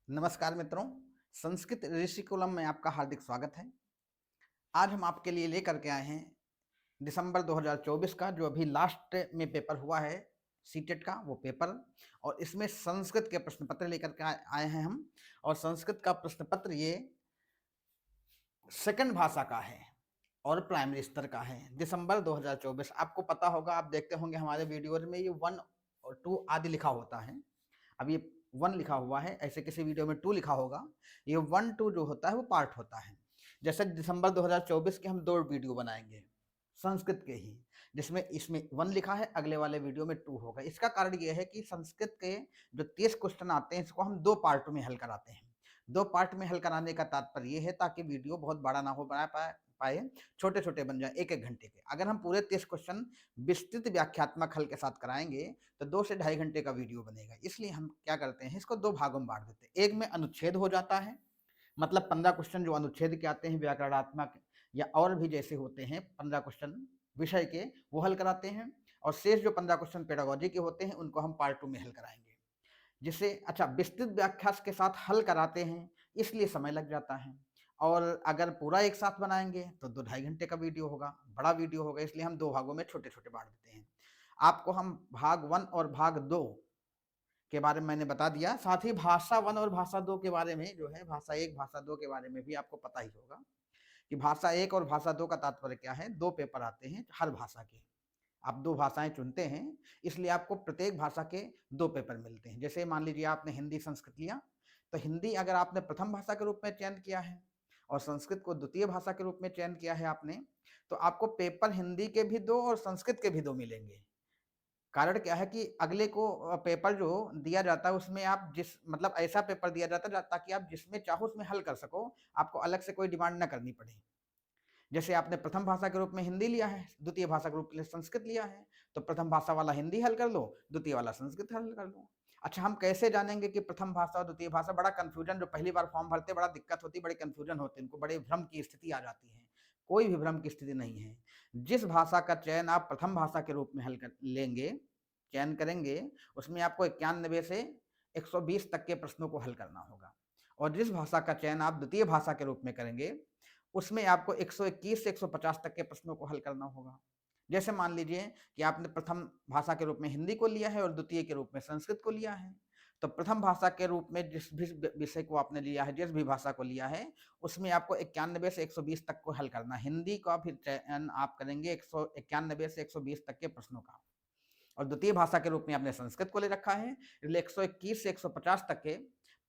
नमस्कार मित्रों, संस्कृत ऋषिकुलम में आपका हार्दिक स्वागत है। आज हम आपके लिए लेकर के आए हैं दिसंबर 2024 का जो अभी लास्ट में पेपर हुआ है सीटेट का वो पेपर, और इसमें संस्कृत के प्रश्न पत्र लेकर के आए हैं हम। और संस्कृत का प्रश्न पत्र ये सेकंड भाषा का है और प्राइमरी स्तर का है। दिसंबर 2024 आपको पता होगा, आप देखते होंगे हमारे वीडियोज में ये 1 और 2 आदि लिखा होता है। अब ये 1 लिखा हुआ है, ऐसे किसी वीडियो में 2 लिखा होगा। ये 1 2 जो होता है वो पार्ट होता है। जैसे दिसंबर 2024 के हम 2 वीडियो बनाएंगे संस्कृत के ही, जिसमें इसमें 1 लिखा है, अगले वाले वीडियो में 2 होगा। इसका कारण ये है कि संस्कृत के जो 30 क्वेश्चन आते हैं इसको हम 2 पार्ट में हल कराते हैं। 2 पार्ट में हल कराने का तात्पर्य ये है ताकि वीडियो बहुत बड़ा ना हो बना पाए, छोटे छोटे बन जाए 1-1 घंटे के। अगर हम पूरे 30 क्वेश्चन विस्तृत व्याख्यात्मक हल के साथ कराएंगे तो 2 से ढाई घंटे का वीडियो बनेगा। इसलिए हम क्या करते हैं, इसको 2 भागों में बांट देते हैं। एक में अनुच्छेद हो जाता है, मतलब 15 क्वेश्चन जो अनुच्छेद के आते हैं, व्याकरणात्मक या और भी जैसे होते हैं 15 क्वेश्चन विषय के, वो हल कराते हैं। और शेष जो 15 क्वेश्चन पेडागोजी के होते हैं उनको हम पार्ट 2 में हल कराएंगे। जिसे विस्तृत व्याख्या के साथ हल कराते हैं, इसलिए समय लग जाता है। और अगर पूरा एक साथ बनाएंगे तो 2 ढाई घंटे का वीडियो होगा, बड़ा वीडियो होगा। इसलिए हम 2 भागों में छोटे छोटे बांट देते हैं। आपको हम भाग 1 और भाग 2 के बारे में मैंने बता दिया। साथ ही भाषा 1 और भाषा 2 के बारे में जो है, भाषा 1 भाषा 2 के बारे में भी आपको पता ही होगा कि भाषा 1 और भाषा 2 का तात्पर्य क्या है। 2 पेपर आते हैं हर भाषा के। आप 2 भाषाएं चुनते हैं, इसलिए आपको प्रत्येक भाषा के 2 पेपर मिलते हैं। जैसे मान लीजिए आपने हिंदी संस्कृत लिया, तो हिंदी अगर आपने प्रथम भाषा के रूप में चयन किया है और संस्कृत को द्वितीय भाषा के रूप में चयन किया है आपने, तो आपको पेपर हिंदी के भी 2 और संस्कृत के भी 2 मिलेंगे। कारण क्या है कि अगले को पेपर जो दिया जाता है उसमें आप ऐसा पेपर दिया जाता है ताकि आप जिसमें चाहो उसमें हल कर सको, आपको अलग से कोई डिमांड ना करनी पड़े। जैसे आपने प्रथम भाषा के रूप में हिंदी लिया है, द्वितीय भाषा के रूप में संस्कृत लिया है, तो प्रथम भाषा वाला हिंदी हल कर लो, द्वितीय वाला संस्कृत हल कर लो। अच्छा, हम कैसे जानेंगे कि प्रथम भाषा और द्वितीय भाषा? बड़ा कंफ्यूजन, जो पहली बार फॉर्म भरते बड़ा दिक्कत होती, बड़ी कंफ्यूजन होती है, इनको बड़े भ्रम की स्थिति आ जाती है। कोई भी भ्रम की स्थिति नहीं है। जिस भाषा का चयन आप प्रथम भाषा के रूप में हल कर लेंगे, चयन करेंगे, उसमें आपको 91 से 120 तक के प्रश्नों को हल करना होगा। और जिस भाषा का चयन आप द्वितीय भाषा के रूप में करेंगे, उसमें आपको 121 से 150 तक के प्रश्नों को हल करना होगा। जैसे मान लीजिए कि आपने प्रथम भाषा के रूप में हिंदी को लिया है और द्वितीय के रूप में संस्कृत को लिया है, तो प्रथम भाषा के रूप में जिस भी विषय को आपने लिया है, जिस भी भाषा को लिया है, उसमें आपको 91 से 120 तक को हल करना है। हिंदी का फिर चयन आप करेंगे 191 से 120 तक के प्रश्नों का। और द्वितीय भाषा के रूप में आपने संस्कृत को ले रखा है, इसलिए 121 से 150 तक के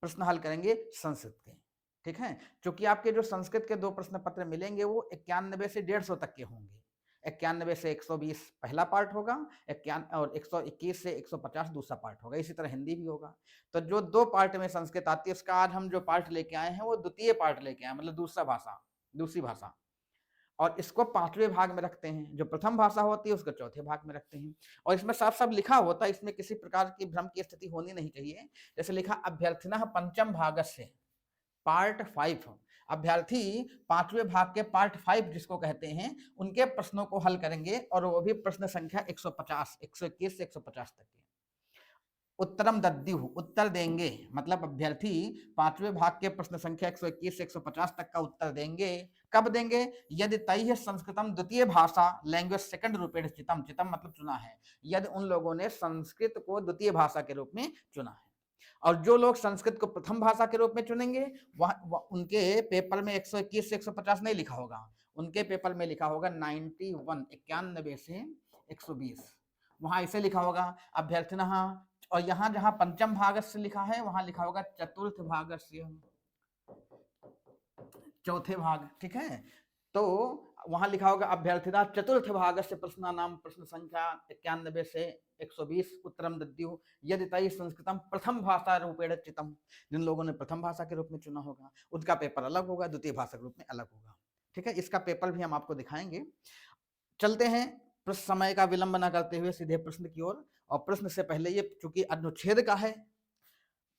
प्रश्न हल करेंगे संस्कृत के। ठीक है, क्योंकि आपके जो संस्कृत के 2 प्रश्न पत्र मिलेंगे वो 91 से 150 तक के होंगे। 91 से 120 पहला पार्ट होगा, और 121 से 150 दूसरा पार्ट होगा। इसी तरह हिंदी भी होगा। तो जो 2 पार्ट में संस्कृत आती है, उसका आज हम जो पार्ट लेके आए हैं वो द्वितीय पार्ट लेके आए, मतलब दूसरी भाषा। और इसको 5वें भाग में रखते हैं। जो प्रथम भाषा होती है उसको चौथे भाग में रखते हैं। और इसमें साफ साफ लिखा होता है, इसमें किसी प्रकार की भ्रम की स्थिति होनी नहीं चाहिए। जैसे लिखा, अभ्यर्थिनः पंचम भागस्य पार्ट 5, अभ्यर्थी 5वें भाग के पार्ट 5 जिसको कहते हैं, उनके प्रश्नों को हल करेंगे, और वो भी प्रश्न संख्या 150, 121 से 150 तक के। उत्तरम दद्युः, उत्तर देंगे, मतलब अभ्यर्थी 5वें भाग के प्रश्न संख्या 121 से 150 तक का उत्तर देंगे। कब देंगे? यदि तैः संस्कृतम द्वितीय भाषा लैंग्वेज सेकंड रूपेण चितम, चितम मतलब चुना है, यदि उन लोगों ने संस्कृत को द्वितीय भाषा के रूप में चुना है। और जो लोग संस्कृत को प्रथम भाषा के रूप में चुनेंगे, वह उनके पेपर में 121 से 150 नहीं लिखा होगा, उनके पेपर में लिखा होगा 91, 91 से 120। वहां ऐसे लिखा होगा, अभ्यर्थिनः, और यहाँ जहां पंचम भागस्य लिखा है वहां लिखा होगा चतुर्थ भागस्य, चौथे भाग। ठीक है, तो वहां लिखा होगा अभ्यर्थिना चतुर्थ भागस्य प्रश्नानाम प्रश्न संख्या 91 से 120 उत्तरम दद्युः यदि तैः संस्कृतम प्रथम भाषा रूपेण चितम। जिन लोगों ने प्रथम भाषा के रूप में चुना होगा उनका पेपर अलग होगा, द्वितीय भाषा के रूप में अलग होगा। ठीक है, इसका पेपर भी हम आपको दिखाएंगे। चलते हैं प्रश्न, समय का विलंब न करते हुए सीधे प्रश्न की ओर। और प्रश्न से पहले, ये चूंकि अनुच्छेद का है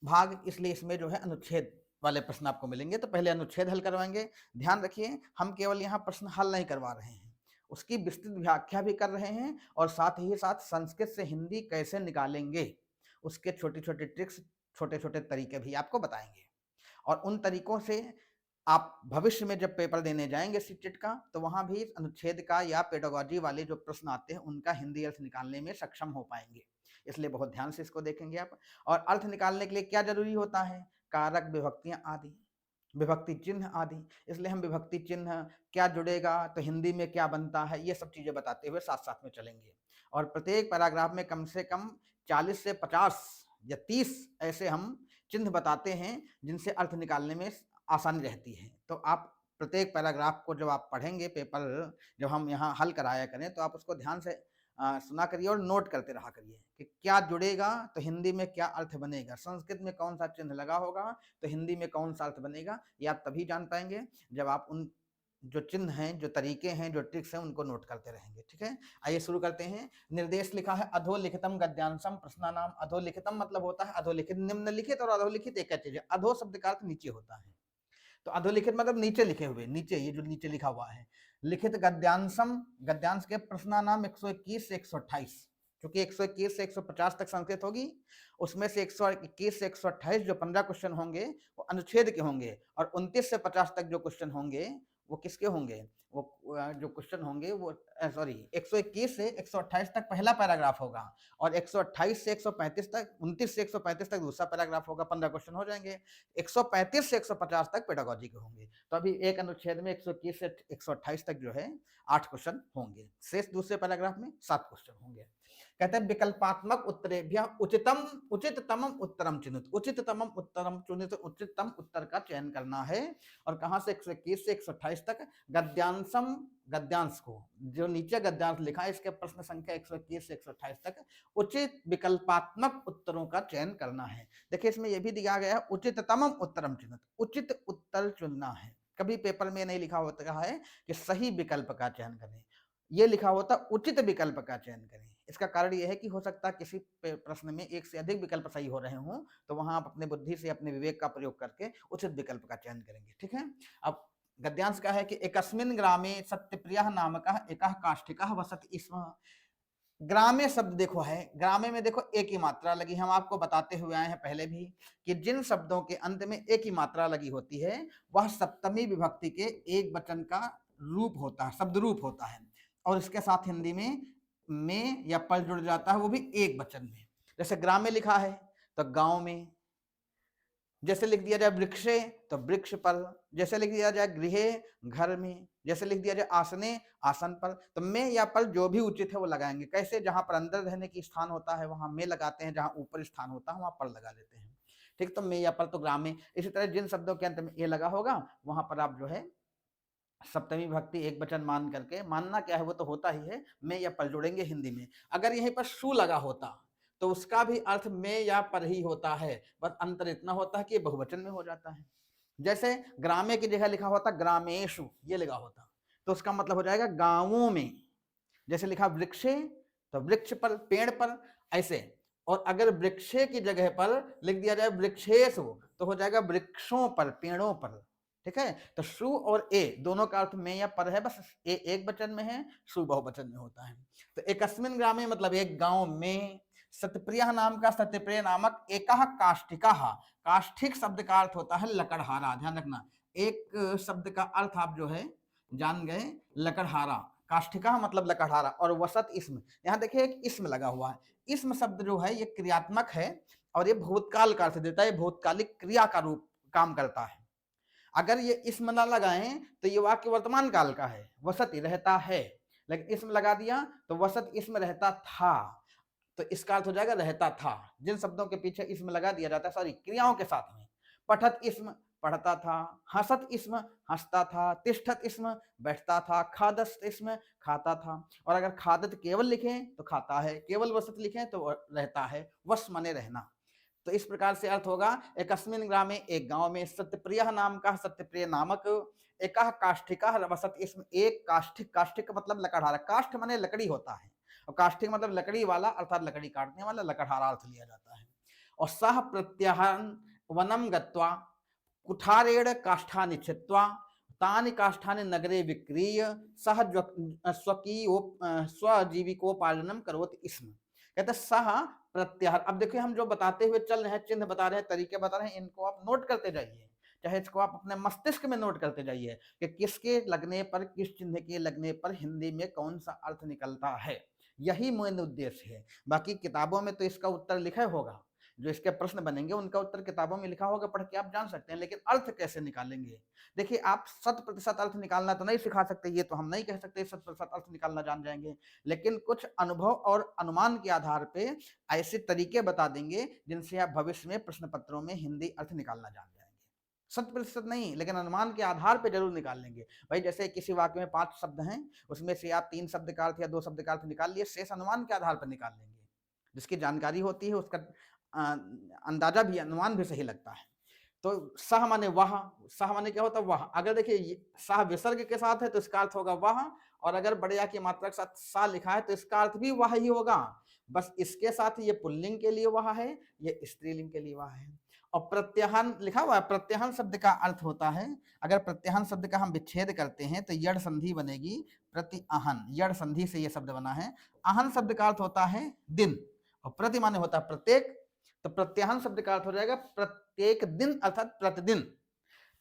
भाग, इसलिए इसमें जो है अनुच्छेद वाले प्रश्न आपको मिलेंगे। तो पहले अनुच्छेद हल करवाएंगे। ध्यान रखिए, हम केवल यहाँ प्रश्न हल नहीं करवा रहे हैं, उसकी विस्तृत व्याख्या भी कर रहे हैं, और साथ ही साथ संस्कृत से हिंदी कैसे निकालेंगे उसके छोटे छोटे ट्रिक्स, छोटे छोटे तरीके भी आपको बताएंगे। और उन तरीकों से आप भविष्य में जब पेपर देने जाएंगे सीटेट का, तो वहां भी अनुच्छेद का या पेडागोजी वाले जो प्रश्न आते हैं उनका हिंदी अर्थ निकालने में सक्षम हो पाएंगे। इसलिए बहुत ध्यान से इसको देखेंगे आप। और अर्थ निकालने के लिए क्या जरूरी होता है? कारक, विभक्तियां आदि, विभक्ति चिन्ह आदि। इसलिए हम विभक्ति चिन्ह क्या जुड़ेगा तो हिंदी में क्या बनता है, ये सब चीजें बताते हुए साथ साथ में चलेंगे। और प्रत्येक पैराग्राफ में कम से कम 40 से 50 या 30 ऐसे हम चिन्ह बताते हैं जिनसे अर्थ निकालने में आसानी रहती है। तो आप प्रत्येक पैराग्राफ को जब आप पढ़ेंगे, पेपर जब हम यहाँ हल कराया करें, तो आप उसको ध्यान से सुना करिए और नोट करते रहा करिए कि क्या जुड़ेगा तो हिंदी में क्या अर्थ बनेगा, संस्कृत में कौन सा चिन्ह लगा होगा तो हिंदी में कौन सा अर्थ बनेगा। ये आप तभी जान पाएंगे जब आप उन जो चिन्ह हैं, जो तरीके हैं, जो ट्रिक्स हैं, उनको नोट करते रहेंगे। ठीक है, आइए शुरू करते हैं। निर्देश लिखा है अधोलिखितम गद्यांशम प्रश्नानाम। अधोलिखितम मतलब होता है अधोलिखित, निम्नलिखित और अधोलिखित एक चीज है। अधो शब्द का अर्थ नीचे होता है, तो अधोलिखित मतलब नीचे लिखे हुए, नीचे ये जो नीचे लिखा हुआ है। लिखित गद्यांशम, गद्यांश के प्रश्नानाम 121 से 128, क्योंकि 121 से 150 तक संस्कृत होगी, उसमें से 121 से 128 जो 15 क्वेश्चन होंगे वो अनुच्छेद के होंगे, और 29 से 50 तक जो क्वेश्चन होंगे वो किसके होंगे, वो जो क्वेश्चन होंगे वो 121 से 128 तक पहला पैराग्राफ होगा, और 128 से 135 तक, 29 से 135 तक दूसरा पैराग्राफ होगा। 15 क्वेश्चन हो जाएंगे। 135 से 150 तक पेडागोजी के होंगे। तो अभी एक अनुच्छेद में 121 से 128 तक जो है 8 क्वेश्चन होंगे, शेष दूसरे पैराग्राफ में 7 क्वेश्चन होंगे। कहते हैं विकल्पात्मक उत्तरेभ्यः उचिततम उत्तरम चुनित। उचिततम उत्तरम चुनित, उचिततम उत्तर का चयन करना है। और कहां से 121 से 128 तक गद्यांशम, गद्यांश को जो नीचे गद्यांश लिखा है इसके प्रश्न संख्या 121 से 128 तक उचित विकल्पात्मक उत्तरों का चयन करना है। देखिए इसमें यह भी दिया गया है उचिततम उत्तरम चुनित, उचित उत्तर चुनना है। कभी पेपर में नहीं लिखा होता है कि सही विकल्प का चयन करें, ये लिखा होता उचित विकल्प का चयन करें। इसका कारण यह है कि हो सकता है किसी प्रश्न में एक से अधिक विकल्प सही हो रहे हों, तो वहां आप अपने बुद्धि से, अपने विवेक का प्रयोग करके उचित विकल्प का चयन करेंगे। ठीक है, अब गद्यांश का है कि एकस्मिन् ग्रामे सत्यप्रियः नामकः एकः काष्ठिकः वसति स्म। ग्रामे शब्द देखो है, ग्रामे में देखो एक ही मात्रा लगी। हम आपको बताते हुए आए हैं पहले भी कि जिन शब्दों के अंत में एक ही मात्रा लगी होती है वह सप्तमी विभक्ति के एक वचन का रूप होता है, शब्द रूप होता है। और इसके साथ हिंदी में या पल जुड़ जाता है, वो भी एक वचन में। जैसे ग्राम में लिखा है तो गांव में, जैसे लिख दिया जाए वृक्षे तो वृक्ष पर, जैसे लिख दिया जाए गृहे घर में, जैसे लिख दिया जाए आसने आसन पर। तो में या पर जो भी उचित है वो लगाएंगे। कैसे? जहां पर अंदर रहने की स्थान होता है वहां में लगाते हैं, जहां ऊपर स्थान होता है वहां पर लगा लेते हैं। ठीक, तो में या पर तो ग्राम में। इसी तरह जिन शब्दों के अंत में ए लगा होगा वहां पर आप जो है सप्तमी विभक्ति एक वचन मान करके, मानना क्या है वो तो होता ही है, में या पर जोड़ेंगे हिंदी में। अगर यहीं पर शु लगा होता तो उसका भी अर्थ में या पर ही होता है, बस अंतर इतना होता है कि ये बहुवचन में हो जाता है। जैसे ग्रामे की जगह लिखा होता ग्रामेशु, ये लगा होता तो उसका मतलब हो जाएगा गांवों में। जैसे लिखा वृक्षे तो वृक्ष पर, पेड़ पर, ऐसे। और अगर वृक्षे की जगह पर लिख दिया जाए वृक्षेशु तो हो जाएगा वृक्षों पर, पेड़ों पर। ठीक है, तो शु और ए दोनों का अर्थ में या पर है, बस ए एक वचन में है, शु बहुवचन में होता है। तो एकस्मिन् ग्रामे मतलब एक गांव में, सत्यप्रिय नाम का, सत्यप्रिय नामक एकः काष्ठिकः। काष्ठिक शब्द का अर्थ होता है लकड़हारा। ध्यान रखना, एक शब्द का अर्थ आप जो है जान गए, लकड़हारा। काष्ठिका मतलब लकड़हारा। और वसत इसम, यहाँ देखिए एक इसम लगा हुआ है। इसम शब्द जो है ये क्रियात्मक है और ये भूतकाल का अर्थ देता है, भूतकालिक क्रिया का रूप काम करता है। अगर ये इसम ना लगाएं तो ये वाक्य वर्तमान काल का है, वसत रहता है। लेकिन इसम लगा दिया तो वसत इसम रहता था, तो इसका अर्थ हो जाएगा रहता था। जिन शब्दों के पीछे इसम लगा दिया जाता है, सॉरी क्रियाओं के साथ में, पठत इसम पढ़ता था, हसत इसम हंसता था, तिष्ठत इसम बैठता था, खादत इसम खाता था। और अगर खादत केवल लिखें तो खाता है, केवल वसत लिखें तो रहता है। वश माने रहना। तो इस प्रकार से अर्थ होगा एकस्मिन् ग्रामे, एक गांव में, सत्यप्रिय नाम का, सत्यप्रिय नामक, एकः काष्ठिकः वसत इसम, एक काष्ठिक। काष्ठिक मतलब लकड़हारा, काष्ठ माने लकड़ी होता है, और काष्ठिक मतलब लकड़ी वाला, अर्थात लकड़ी काटने वाला, लकड़हारा अर्थ लिया जाता है। और सह प्रत्याहन वनम गत्वा कुठारेण काष्ठानि छित्त्वा तानि काष्ठानि नगरे विक्रीय सह स्वजीविकोपार्जनम करोति स्म। कहते सह प्रत्याहार। अब देखिए हम जो बताते हुए चल रहे हैं, चिन्ह बता रहे हैं, तरीके बता रहे हैं, इनको आप नोट करते जाइए चाहे इसको आप अपने मस्तिष्क में नोट करते जाइए कि किसके लगने पर, किस चिन्ह के लगने पर हिंदी में कौन सा अर्थ निकलता है। यही मेन उद्देश्य है। बाकी किताबों में तो इसका उत्तर लिखा होगा, जो इसके प्रश्न बनेंगे उनका उत्तर किताबों में लिखा होगा, पढ़ के आप जान सकते हैं, लेकिन अर्थ कैसे निकालेंगे। देखिए, आप 100% अर्थ निकालना तो नहीं सिखा सकते, ये तो हम नहीं कह सकते 100% अर्थ निकालना जान जाएंगे, लेकिन कुछ अनुभव और अनुमान के आधार पे ऐसे तरीके बता देंगे जिनसे आप भविष्य में प्रश्न पत्रों में हिंदी अर्थ निकालना जान जाएंगे। 100% नहीं, लेकिन अनुमान के आधार पे जरूर निकाल लेंगे। भाई जैसे किसी वाक्य में 5 शब्द हैं, उसमें से आप 3 शब्द का अर्थ या 2 शब्द का अर्थ निकाल लिए, शेष अनुमान के आधार पर निकाल लेंगे। जिसकी जानकारी होती है उसका अंदाजा भी, अनुमान भी सही लगता है। तो सह माने वह, सह माने क्या होता है वह। अगर देखिए सह विसर्ग के साथ है तो इसका अर्थ होगा वह, और अगर बड़े की मात्रा के साथ सा लिखा है तो इसका अर्थ भी वह ही होगा। बस इसके साथ ये पुल्लिंग के लिए वह है, ये स्त्रीलिंग के लिए वह है। और प्रत्याहन लिखा हुआ है, प्रत्याहन शब्द का अर्थ होता है, अगर प्रत्याहन शब्द का हम विच्छेद करते हैं तो यड़ संधि बनेगी प्रतिअहन, यड़ संधि से ये शब्द बना है। अहन शब्द का अर्थ होता है दिन, और प्रति माने होता है प्रत्येक, तो प्रत्याहन शब्द का अर्थ हो जाएगा प्रत्येक दिन अर्थात प्रतिदिन।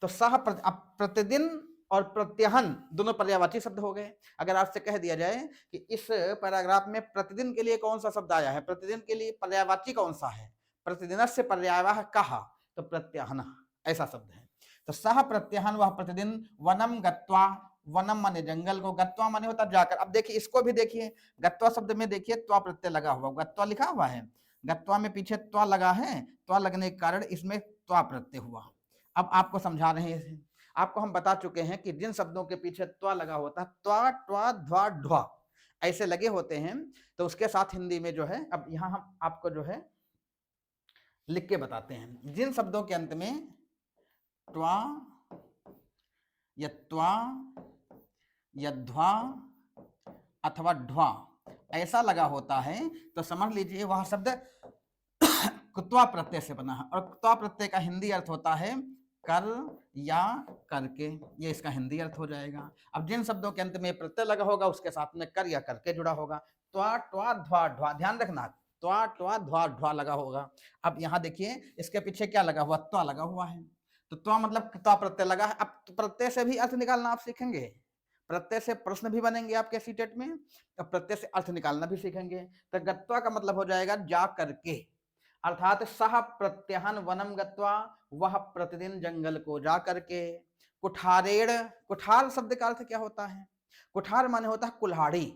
तो सह प्रतिदिन और प्रत्याहन दोनों पर्यायवाची शब्द हो गए। अगर आपसे कह दिया जाए कि इस पैराग्राफ में प्रतिदिन के लिए कौन सा शब्द आया है, प्रतिदिन के लिए पर्यायवाची कौन सा है, प्रतिदिन से पर्यायवाह कहा, तो प्रत्याहन ऐसा शब्द है। तो सह प्रत्याहन वह प्रतिदिन वनम गत्वा, वनम माने जंगल को, गत्वा माने होता जाकर। अब देखिए इसको भी देखिए, गत्वा शब्द में देखिए त्वा प्रत्यय लगा हुआ, गत्वा लिखा हुआ है, गत्वा में पीछे त्वा लगा है, त्वा लगने के कारण इसमें त्वा प्रत्यय हुआ। अब आपको समझा रहे हैं, आपको हम बता चुके हैं कि जिन शब्दों के पीछे त्वा लगा होता है, त्वा ट्वा ध्वा ढ्वा ऐसे लगे होते हैं, तो उसके साथ हिंदी में जो है, अब यहां हम आपको जो है लिख के बताते हैं। जिन शब्दों के अंत में त्वा या त्वा या ध्वा अथवा ढ्वा ऐसा लगा होता है, तो समझ लीजिए वह शब्द त्वा प्रत्यय से बना है, और त्वा प्रत्यय का हिंदी अर्थ होता है कर या करके, ये इसका हिंदी अर्थ हो जाएगा। अब जिन शब्दों के अंत में प्रत्यय लगा होगा उसके साथ में कर या करके जुड़ा होगा। त्वा ट्वा ध्वा ढ्वा, ध्यान रखना, त्वा ट्वा ध्वा ढ्वा लगा होगा। अब यहाँ देखिए इसके पीछे क्या लगा हुआ, त्वा लगा हुआ है, तो त्वा मतलब त्वा प्रत्यय लगा है। अब प्रत्यय से भी अर्थ निकालना आप सीखेंगे, प्रत्यय से प्रश्न भी बनेंगे आपके सीटेट में, तो प्रत्यय से अर्थ निकालना भी सीखेंगे। तो गत्वा का मतलब हो जाएगा जा करके, अर्थात सह प्रत्याहन वनम गत्वा, वह प्रतिदिन जंगल को जा करके। कुठारेड़, कुठार शब्द का अर्थ क्या होता है, कुठार माने होता है कुल्हाड़ी।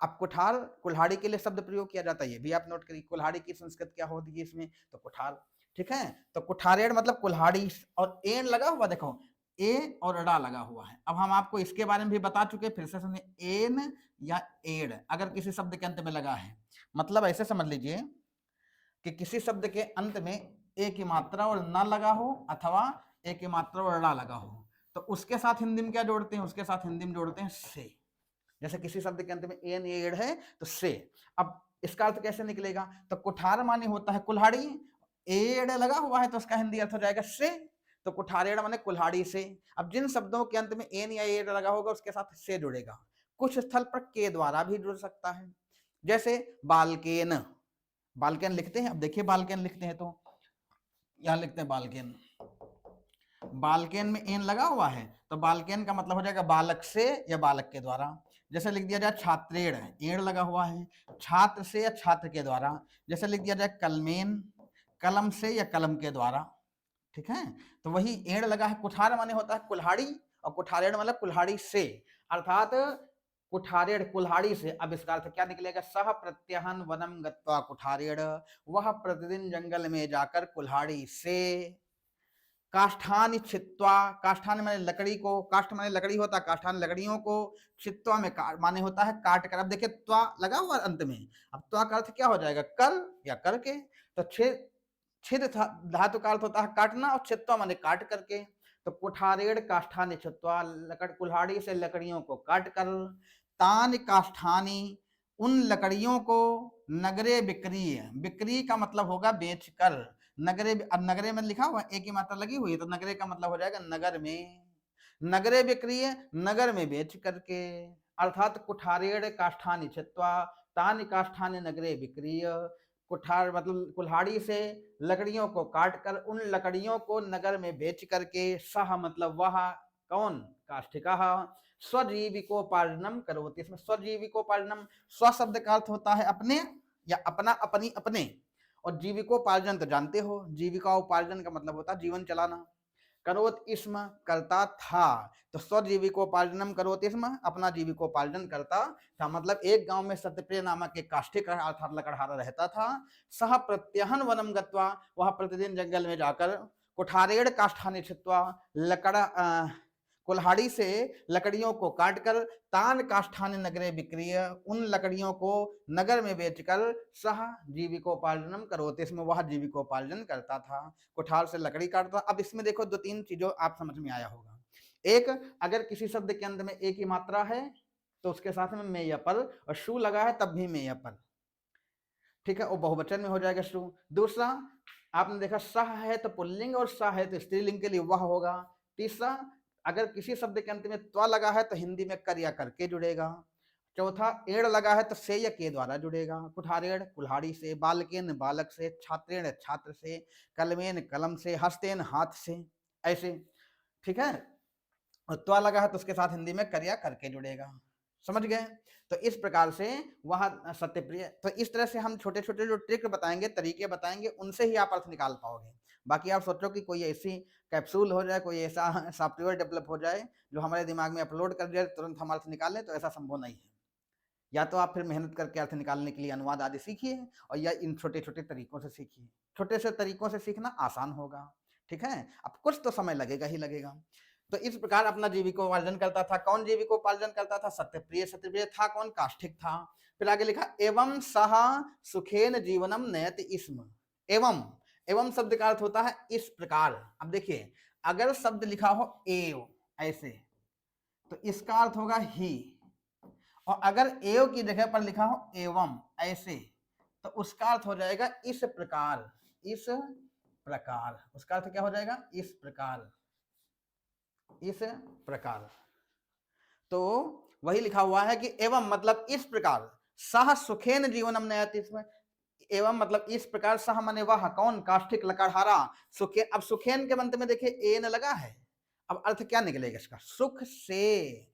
अब कुठार, कुल्हाड़ी के लिए शब्द प्रयोग किया जाता है, ये भी आप नोट करिए, कुल्हाड़ी की संस्कृत क्या होती है इसमें, तो कुठार, ठीक है। तो कुठारेड़ मतलब कुल्हाड़ी, और एन लगा हुआ देखो, ए और ड़ा लगा हुआ है। अब हम आपको इसके बारे में भी बता चुके, फिर से सुनिए, एन या एड़ अगर किसी शब्द के अंत में लगा है, मतलब ऐसे समझ लीजिए कि किसी शब्द के अंत में ए की मात्रा और न लगा हो, अथवा ए की मात्रा और ड़ा लगा हो, तो उसके साथ हिंदी में क्या जोड़ते हैं, उसके साथ हिंदी में जोड़ते हैं से। जैसे किसी शब्द के अंत में एन एड़ है तो से। अब इसका अर्थ कैसे निकलेगा, तो कुठार माने होता है कुल्हाड़ी, एड़ लगा हुआ है तो उसका हिंदी अर्थ हो जाएगा से, तो कुठारेड़ माने कुल्हाड़ी से। अब जिन शब्दों के अंत में एन या एड़ लगा होगा उसके साथ से जुड़ेगा। कुछ स्थल पर के द्वारा भी जुड़ सकता है, जैसे बालकेन, बालकेन लिखते हैं, अब देखिए बालकेन लिखते हैं तो यहां लिखते हैं बालकेन, बालकेन में एन लगा हुआ है तो बालकेन का मतलब हो जाएगा बालक से या बालक के द्वारा। जैसे लिख दिया जाए छात्रेण, एड़ लगा हुआ है, छात्र से या छात्र के द्वारा। जैसे लिख दिया जाए कलमेन, कलम से या कलम के द्वारा, ठीक है। तो वही एड़ लगा है। कुठार माने होता है कुल्हाड़ी, और कुठारेड़ मतलब कुल्हाड़ी से, अर्थात कुठारेड़ कुल्हाड़ी से। अब इसका अर्थ क्या निकलेगा, सह प्रत्याहन वनम गत्वा कुठारेड़, वह प्रतिदिन जंगल में जाकर कुल्हाड़ी से। काष्ठान छित्वा, काष्ठान माने लकड़ी को, काष्ठ माने लकड़ी होता है, काष्ठान लकड़ियों को, छित्वा में माने होता है काट कर। अब देखिए त्वा लगा हुआ अंत में, अब त्वा का अर्थ क्या हो जाएगा, कर या करके। तो छिद धातु का अर्थ होता है काटना, और छित्वा माने काट करके। तो कुठारेड़ काष्ठानि छित्वा, लकड़ कुल्हाड़ी से लकड़ियों को काट कर। तान काष्ठानी, उन लकड़ियों को। नगरे बिक्री, बिक्री का मतलब होगा बेच कर। नगरे, अब नगरे में लिखा हुआ एक ही मात्रा लगी हुई है तो नगरे का मतलब हो जाएगा नगर में। नगरे बिक्री, नगर में बेच करके, अर्थात कुठारेड़ काष्ठानि छित्वा तानि काष्ठानि नगरे बिक्रीय, कुठार मतलब कुल्हाड़ी से लकड़ियों को काट कर उन लकड़ियों को नगर में बेच करके सह मतलब वह कौन काष्ठिका स्वजीविकोपार्जनम करोति। इसमें स्वजीविकोपार्जनम, स्व शब्द का अर्थ होता है अपने या अपना, अपनी, अपने, और जीविकोपार्जन तो जानते हो, जीविका उपार्जन का मतलब होता है जीवन चलाना। करोत इसम करता था, तो स्वजीविकोपार्जनम करोत इसम अपना जीविकोपार्जन करता था। मतलब एक गांव में सत्यप्रिय नामक एक काष्ठिक अर्थात लकड़हारा रहता था। सह प्रत्यहन वनम गत्वा, वह प्रतिदिन जंगल में जाकर कुठारेड़ काष्ठानि छित्वा, लकड़ा कुल्हाड़ी से लकड़ियों को काटकर तान काष्ठान नगरे विक्रिय, उन लकड़ियों को नगर में बेचकर सह जीविकोपार्जनम करोते, इसमें वह जीविकोपार्जन करता था, कुठार से लकड़ी काटता। अब इसमें देखो दो तीन चीजों आप समझ में आया होगा। एक, अगर किसी शब्द के अंत में एक ही मात्रा है तो उसके साथ में में या पर, और शु लगा है तब भी में या पर, ठीक है, वो बहुवचन में हो जाएगा शु। दूसरा, आपने देखा सह है तो पुल्लिंग और सह है तो स्त्रीलिंग के लिए वह होगा। तीसरा, अगर किसी शब्द के अंत में त्वा लगा है तो हिंदी में कर या करके जुड़ेगा। चौथा, एड़ लगा है तो से या के द्वारा जुड़ेगा। कुठारेड़ कुल्हाड़ी से, बालकेन बालक से, छात्रेण छात्र से, कलमेन कलम से, हस्तेन हाथ से, ऐसे, ठीक है। और त्वा लगा है तो उसके साथ हिंदी में कर या करके जुड़ेगा। समझ गए? तो इस प्रकार से वह सत्यप्रिय, तो इस तरह से हम छोटे छोटे जो ट्रिक बताएंगे, तरीके बताएंगे, उनसे ही आप अर्थ निकाल पाओगे। बाकी आप सोचो कि कोई ऐसी कैप्सूल हो जाए, कोई ऐसा सॉफ्टवेयर डेवलप हो जाए जो हमारे दिमाग में अपलोड कर दिया तुरंत हम अर्थ निकाल लें, तो ऐसा संभव नहीं है। या तो आप फिर मेहनत करके अर्थ निकालने के लिए अनुवाद आदि सीखिए, और या इन छोटे छोटे तरीकों से सीखिए। छोटे से तरीकों से सीखना आसान होगा, ठीक है। अब कुछ तो समय लगेगा ही लगेगा। तो इस प्रकार अपना जीविकोपार्जन करता था। कौन जीविकोपार्जन करता था? सत्यप्रिय। सत्यप्रिय था कौन? काष्ठिक था। फिर आगे लिखा एवं सह सुखेन जीवनम नयत इसम। एवं, एवं शब्द का अर्थ होता है इस प्रकार। अब देखिए, अगर शब्द लिखा हो एव ऐसे, तो इसका अर्थ होगा ही, और अगर एव की जगह पर लिखा हो एवं ऐसे, तो उसका अर्थ हो जाएगा इस प्रकार। इस प्रकार, उसका अर्थ क्या हो जाएगा? इस प्रकार, इस प्रकार। तो वही लिखा हुआ है कि एवं मतलब इस प्रकार, सह सुखेन जीवनम नयति, इसमें एवं मतलब इस प्रकार, सह माने वह कौन? काष्ठिक लकड़हारा। सुखे, अब सुखेन के अंत में देखिए एन लगा है, अब अर्थ क्या निकलेगा इसका? सुख से।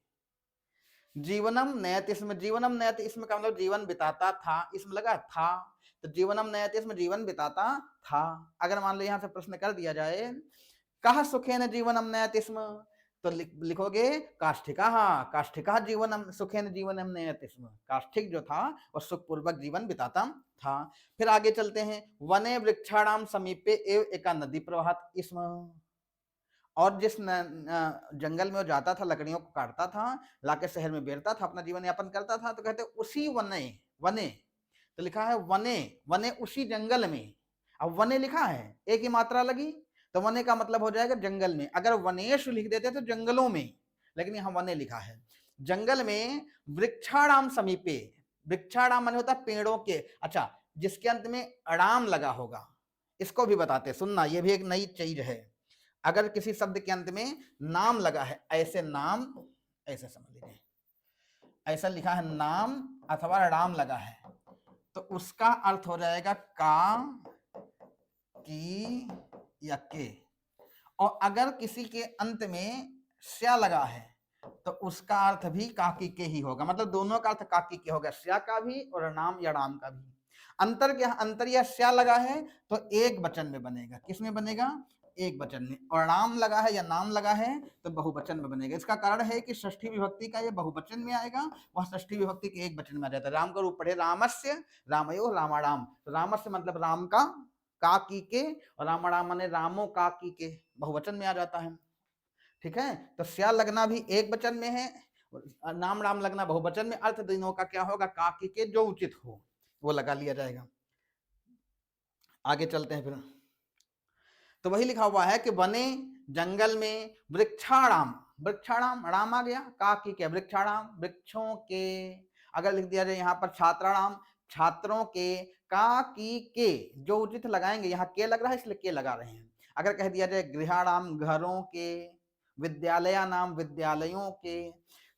जीवनम नयति, इसमें जीवनम नयति इसमें का मतलब जीवन बिताता था, इसमें लगा था, तो जीवनम नयति इसमें जीवन बिताता था। अगर मान लो यहां से प्रश्न कर दिया जाए कहा सुखेन जीवनम नयति इसमें, तो लिखोगे काष्ठिका, काष्ठिका जीवनम सुखेन जीवनम नयति इसमें, काष्ठिक जो था वह सुखपूर्वक जीवन बिताता था। फिर आगे चलते हैं, वने वृक्षाणाम समीपे एव एका नदी प्रवाहत इसमें, और जिस जंगल में वो जाता था, लकड़ियों को काटता था, लाके शहर में बेचता था, अपना जीवन यापन करता था, तो कहते उसी वने, वने तो लिखा है वने, वने उसी जंगल में। अब वने लिखा है, एक ही मात्रा लगी, तो वने का मतलब हो जाएगा जंगल में। अगर वनेश लिख देते तो जंगलों में, लेकिन यहाँ वने लिखा है। जंगल में वृक्षाणाम समीपे, वृक्षाणाम माने होता है पेड़ों के। अच्छा, जिसके अंत में अड़ाम लगा होगा, इसको भी बताते, सुनना, ये भी एक नई चीज है। अगर किसी शब्द के अंत में नाम लगा है, ऐसे नाम, ऐसे समझ लीजिए, ऐसा लिखा है नाम अथवा राम लगा है, तो उसका अर्थ हो जाएगा का, की या के। और अगर किसी के अंत में स्या लगा है, तो उसका अर्थ भी काकी के ही होगा। मतलब दोनों का अर्थ काकी के होगा, स्या का भी और नाम या राम का भी। अंतर क्या? अंतर या स्या लगा है तो एक वचन में बनेगा। किस में बनेगा? एक वचन में। और नाम लगा है या नाम लगा है तो बहुवचन में बनेगा। इसका कारण है कि षष्ठी विभक्ति का ये बहुवचन में आएगा, वह षष्ठी विभक्ति के एक वचन में आ जाता है। राम का रूप पढ़े रामस्य, रामयो, रामाराम। रामस्य मतलब राम का की के, और रामाराम माने रामो का की के, बहुवचन में आ जाता है। ठीक है, तो स्या लगना भी एक वचन में है, नाम राम लगना बहुवचन में। अर्थ दोनों का क्या होगा? का की के, जो उचित हो वो लगा लिया जाएगा। आगे चलते हैं फिर। तो वही लिखा हुआ है कि वने जंगल में, वृक्षाणाम, वृक्षाणाम राम आ गया, का की के, वृक्षाणाम वृक्षों के। अगर लिख दिया जाए यहाँ पर छात्राणाम छात्रों के, का की के, जो उचित लगाएंगे, यहाँ के लग रहा है इसलिए के लगा रहे हैं। अगर कह दिया जाए गृहाणाम घरों के, विद्यालयानाम विद्यालयों के,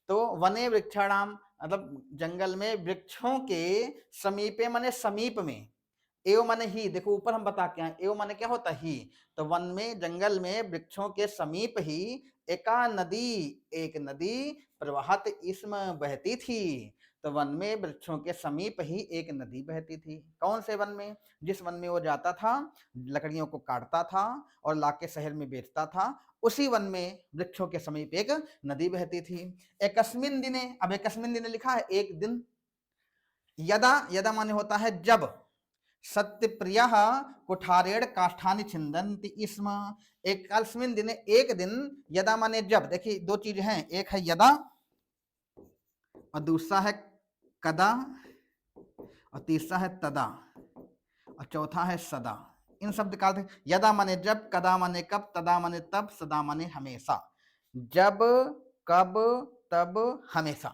तो वने वृक्षाणाम मतलब जंगल में, वृक्षों के, समीपे माने समीप में, एव माने ही, देखो ऊपर हम बता के आए, एव माने क्या होता है ही। तो वन में, जंगल में, वृक्षों के समीप ही एका नदी, एक नदी प्रवाहत इसम बहती थी। तो वन में वृक्षों के समीप ही एक नदी बहती थी। कौन से वन में? जिस वन में वो जाता था, लकड़ियों को काटता था और लाके शहर में बेचता था, उसी वन में वृक्षों के समीप एक नदी बहती थी। एकस्मिन दिने, अब एकस्मिन दिने लिखा है एक दिन। यदा, यदा माने होता है जब, सत्यप्रिय कुठारेण काष्ठानि छिन्दन्ति स्म। एकस्मिन दिने, एक दिन, यदा माने जब। देखिए दो चीज हैं, एक है यदा और दूसरा है कदा और तीसरा है तदा और चौथा है सदा। इन शब्द का अर्थ, यदा माने जब, कदा माने कब, तदा माने तब, सदा माने हमेशा। जब, कब, तब, हमेशा।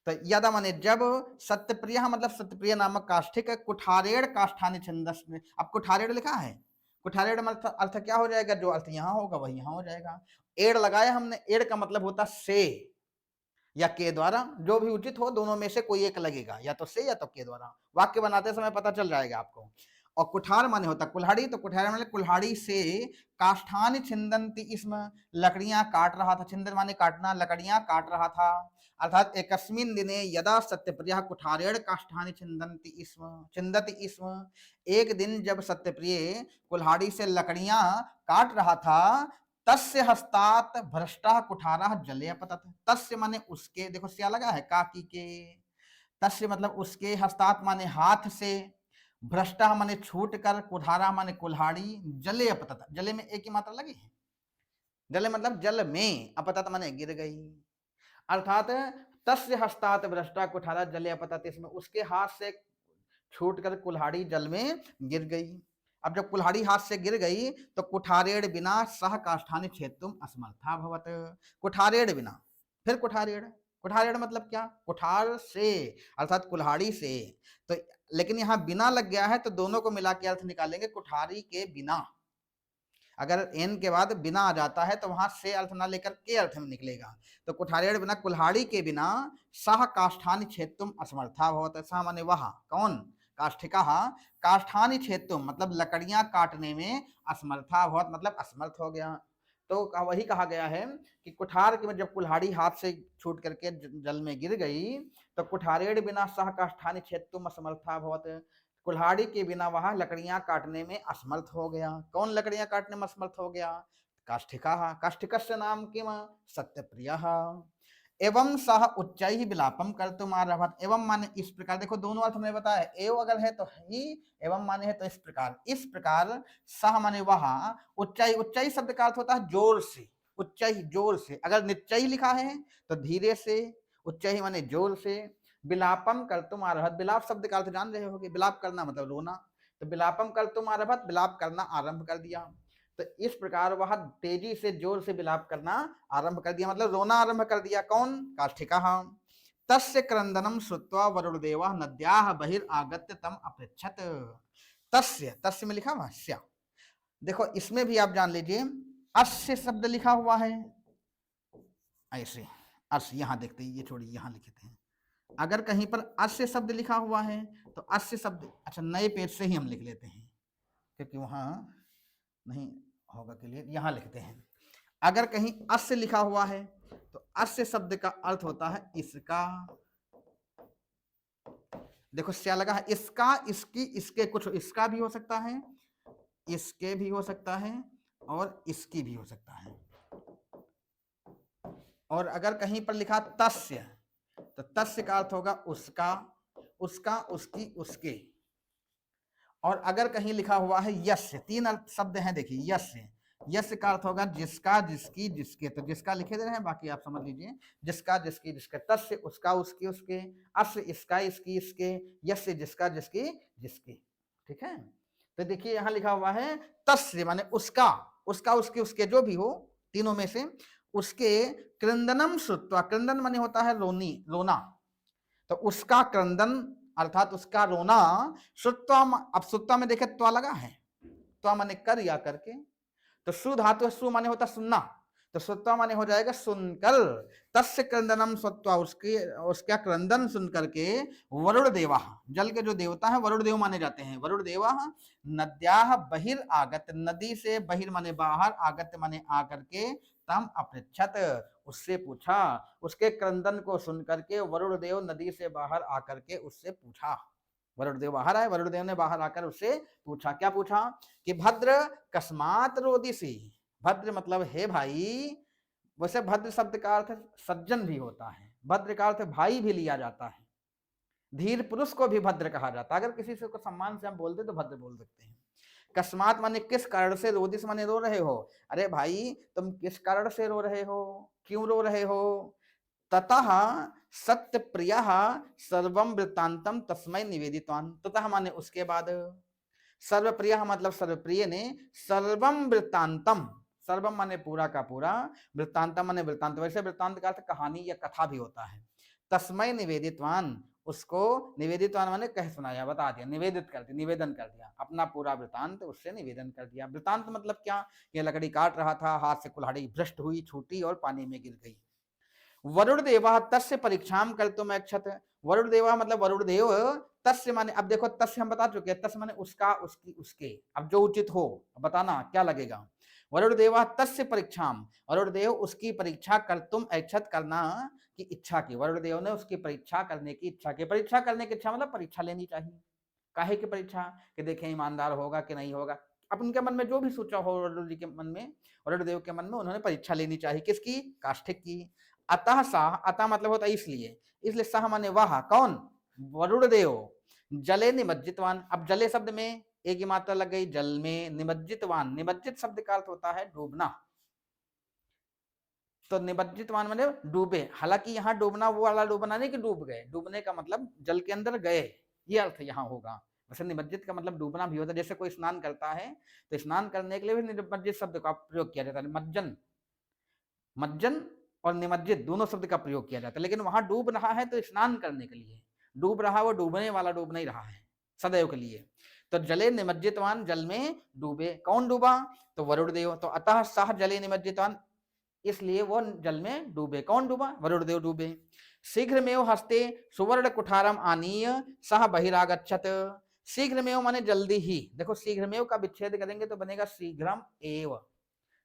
तो यदा माने जब, सत्यप्रिय मतलब सत्यप्रिय नामक काष्ठिक कुठारेण काष्ठानि छिन्दन्ति में, अब कुठारेण लिखा है, कुठारेण मतलब अर्थ क्या हो जाएगा, जो अर्थ यहाँ होगा वही यहाँ हो जाएगा। एड़ लगाया हमने, एड़ का मतलब होता से या के द्वारा, जो भी उचित हो, दोनों में से कोई एक लगेगा, या तो से या तो के द्वारा। वाक्य बनाते समय पता चल जाएगा आपको। और कुठार माने होता कुल्हाड़ी, तो कुठार माने कुल्हाड़ी से काष्ठानि छिन्दन्ति इसमें, लकड़ियां काट रहा था। छिन्दन माने काटना, लकड़ियां काट रहा था। अर्थात एकस्मिन दिने यदा सत्यप्रिय कुठारेण काष्ठानि छिन्दति इसम, एक दिन जब सत्यप्रिय कुल्हाड़ी से लकड़ियां काट रहा था, तस्य हस्तात भ्रष्टा कुठारा जले पतत। तस्य माने उसके, देखो क्या लगा है काकी के, तस्य मतलब उसके, हस्तात माने हाथ से, भ्रष्टा माने छूट कर, कुठारा माने कुल्हाड़ी, जले अपतत, जले में एक ही मात्रा लगी है, जले मतलब जल में, अपतत माने गिर गई। अर्थात तस्य हस्तात भ्रष्टा कुठारा जले अपतत, इसमें उसके हाथ से छूटकर कुल्हाड़ी जल में गिर गई। अब जब कुल्हाड़ी हाथ से गिर गई तो कुठारेड़ बिना सह काष्ठानि छेत्तुम असमर्था भवत। कुठारेड़ बिना, फिर कुठारेड़, कुठारेड़ मतलब क्या, कुठार से अर्थात कुल्हाड़ी से। तो लेकिन यहाँ बिना लग गया है, तो दोनों को मिला के अर्थ निकालेंगे, कुठारी के बिना। अगर एन के बाद बिना आ जाता है तो वहां से अर्थ ना लेकर के अर्थ में निकलेगा। तो कुठारेड़ बिना, कुल्हाड़ी के बिना, सह काष्ठानि छेत्तुम असमर्था भवत। सह माने वह, कौन, काष्ठिका, काष्ठानि छेत्तुम मतलब लकड़ियां काटने में, असमर्था भवत मतलब असमर्थ हो गया। तो वही कहा गया है कि कुठार की जब कुल्हाड़ी हाथ से छूट करके जल में गिर गई, तो कुठारेड़ बिना सह काष्ठानि छेत्तुम असमर्था भवत, कुल्हाड़ी के बिना वह लकड़ियां काटने में असमर्थ हो गया। कौन लकड़ियां काटने में असमर्थ हो गया? काष्ठिका, काष्ठिकस्य नाम किम, सत्यप्रियः। एवं सह उच्चैः विलापम कर्तुमारभत। एवं माने इस प्रकार, देखो दोनों अर्थ में बताया, एव अगर है तो ही, एवं माने है तो इस प्रकार। इस प्रकार सह माने वह, उच्चैः, उच्चैः शब्द का अर्थ होता है जोर से, उच्चैः जोर से। अगर निच्चैः लिखा है तो धीरे से, उच्चैः माने जोर से। विलापम कर्तुम आरभत, विलाप शब्द का अर्थ जान रहे होगे, विलाप करना मतलब रोना। तो विलापम कर्तुम आरभत, विलाप करना आरंभ कर दिया। तो इस प्रकार वह तेजी से जोर से विलाप करना आरंभ कर दिया, मतलब रोना आरंभ कर दिया। कौन? काष्ठिका। तस्य क्रंदनम श्रुत्वा वरुणदेवः नद्याः बहिर्आगत्य तम अपृच्छत। तस्य, तस्य में लिखा हुआ स्या, देखो इसमें भी आप जान लीजिए, अस्य शब्द लिखा हुआ है ऐसे, अस्य यहां देखते हैं, ये छोड़िए यहां लिखे थे। अगर कहीं पर अस्य शब्द लिखा हुआ है तो अस्य शब्द, अच्छा नए पेज से ही हम लिख लेते हैं क्योंकि वहां नहीं होगा क्लियर, यहां लिखते हैं। अगर कहीं अस्य लिखा हुआ है तो अस्य शब्द का अर्थ होता है इसका। देखो क्या लगा है, इसका, इसकी, इसके, कुछ इसका भी हो सकता है, इसके भी हो सकता है और इसकी भी हो सकता है। और अगर कहीं पर लिखा तस्य, तो तस्य का अर्थ होगा उसका, उसका, उसकी, उसके। और अगर कहीं लिखा हुआ है यस्य, तीन अर्थ शब्द हैं देखिए, यस्य, यस्य का अर्थ होगा जिसका, जिसकी, जिसके। तो जिसका लिखे दे रहे हैं, बाकी आप समझ लीजिए, जिसका, जिसकी, जिसके। तस्य उसका, उसकी, उसके। अस्य इसका, इसकी, इसके। यस्य जिसका, जिसकी, जिसके। ठीक है। तो देखिए यहां लिखा हुआ है तस्य माने उसका, उसका, उसके, उसके, जो भी हो तीनों में से, उसके क्रंदनम श्रुत्वा, क्रंदन माने होता है रोनी, रोना। तो उसका क्रंदन अर्थात उसका रोना, श्रुत्वा, अब श्रुत्वा में देखे त्वा लगा है, त्वा माने कर या करके। तो सु धातु, सु माने होता सुनना, तो श्रुत्वा माने हो जाएगा सुनकर, तस्य क्रंदनम श्रुत्वा, उसके उसका क्रंदन सुन करके, वरुण देवा, जल के जो देवता है वरुण देव माने जाते हैं, वरुण देवा नद्याः बहिर आगत, नदी से बहिर माने बाहर, आगत माने आकर के, तम अपृच्छत, उससे पूछा, उसके क्रंदन को सुन करके वरुण देव नदी से बाहर आकर के उससे पूछा, वरुण देव बाहर आए, वरुण देव ने बाहर आकर उससे पूछा, क्या पूछा कि भद्र कस्मात रोदिसी, भद्र मतलब हे भाई, वैसे भद्र शब्द का अर्थ सज्जन भी होता है, भद्र का अर्थ भाई भी लिया जाता है, धीर पुरुष को भी भद्र कहा जाता है, अगर किसी से को सम्मान से हम बोलते तो भद्र बोल सकते हैं। कस्मात माने किस कारण से, रोदिस माने रो रहे हो, अरे भाई तुम किस कारण से रो रहे हो, क्यों रो रहे हो, ततः सत्य प्रिय सर्वम वृत्तांतम तस्मै निवेदितवान, ततः माने उसके बाद, सर्वप्रिय मतलब सर्वप्रिय ने, सर्वम वृत्तांतम, सर्वम माने पूरा का पूरा, वृत्तांतम माने वृत्तांत, वैसे वृत्तांत का अर्थ कहानी या कथा भी होता है, तस्मै निवेदितवान, उसको निवेदितवान माने कह सुनाया, बता दिया, निवेदित कर दिया, निवेदन कर दिया, अपना पूरा वृत्तांत उससे निवेदन कर दिया। वृत्तांत मतलब क्या, ये लकड़ी काट रहा था, हाथ से कुल्हाड़ी भ्रष्ट हुई, छूटी और पानी में गिर गई। वरुण देवा तस्य परीक्षाम कर्तुम ऐच्छत, वरुण देवा मतलब वरुण देव, तस्य माने, अब देखो तस्य हम बता चुके हैं, तस्य माने उसका, उसकी, उसके, अब जो उचित हो बताना क्या लगेगा, वरुण देवा तस्य परीक्षाम, वरुण देव उसकी परीक्षा कर्तुम ऐच्छत करना की इच्छा की, वरुण देव ने उसकी परीक्षा करने की इच्छा की, परीक्षा करने की इच्छा मतलब परीक्षा लेनी चाहिए, काहे की परीक्षा, कि देखें ईमानदार होगा कि नहीं होगा, अब उनके मन में जो भी सोचा हो वरुण जी के मन में, वरुण देव के मन में, उन्होंने परीक्षा लेनी चाहिए, किसकी, काष्ठिक की। अतः साह, अतः मतलब होता है इसलिए, इसलिए साह माने वह, कौन, वरुण देव, जले निमज्जितवान, अब जले शब्द में एक ही मात्रा लग गई, जल में, निमज्जितवान, निमज्जित शब्द का अर्थ होता है डूबना, तो निमज्जितवान माने डूबे, हालांकि यहाँ डूबना वो वाला डूबना नहीं कि डूब गए, डूबने का मतलब जल के अंदर गए, ये अर्थ यहाँ होगा, वैसे निमज्जित का मतलब डूबना भी होता है, जैसे कोई स्नान करता है तो स्नान करने के लिए भी निमज्जित शब्द का प्रयोग किया जाता है, मज्जन, मज्जन और निमज्जित दोनों शब्द का प्रयोग किया जाता है, लेकिन वहां डूब रहा है तो स्नान करने के लिए, डूब रहा वो डूबने वाला डूब नहीं रहा है, सदैव के लिए, तो जले निमज्जितवान, जल में डूबे, कौन डूबा, तो वरुण देव, तो अतः सह जले निमज्जितवान, इसलिए वो जल में डूबे, कौन डूबा, वरुण देव डूबे। शीघ्र में हस्ते सुवर्ण कुठारम आनीय सह बहिरागच्छत, शीघ्र में माने जल्दी ही, देखो शीघ्र में का विच्छेद करेंगे तो बनेगा शीघ्रम एव,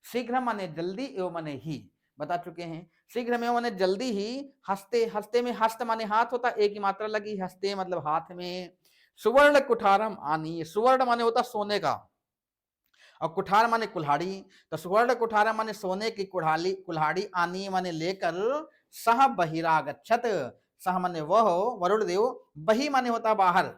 शीघ्र माने जल्दी, एवं माने ही, बता चुके हैं, शीघ्र में माने जल्दी ही, हस्ते, हस्ते में हस्त माने हाथ होता, एक ही मात्रा लगी, हस्ते मतलब हाथ में, सुवर्ण कुठारम आनी, सुवर्ण माने होता सोने का, और कुठार माने कुल्हाड़ी, तो सुवर्ण कुठार माने सोने की कुल्हाड़ी, कुल्हाड़ी आनी माने लेकर, सह बहिरागच्छत, सह माने वह वरुण देव, बही माने होता बाहर,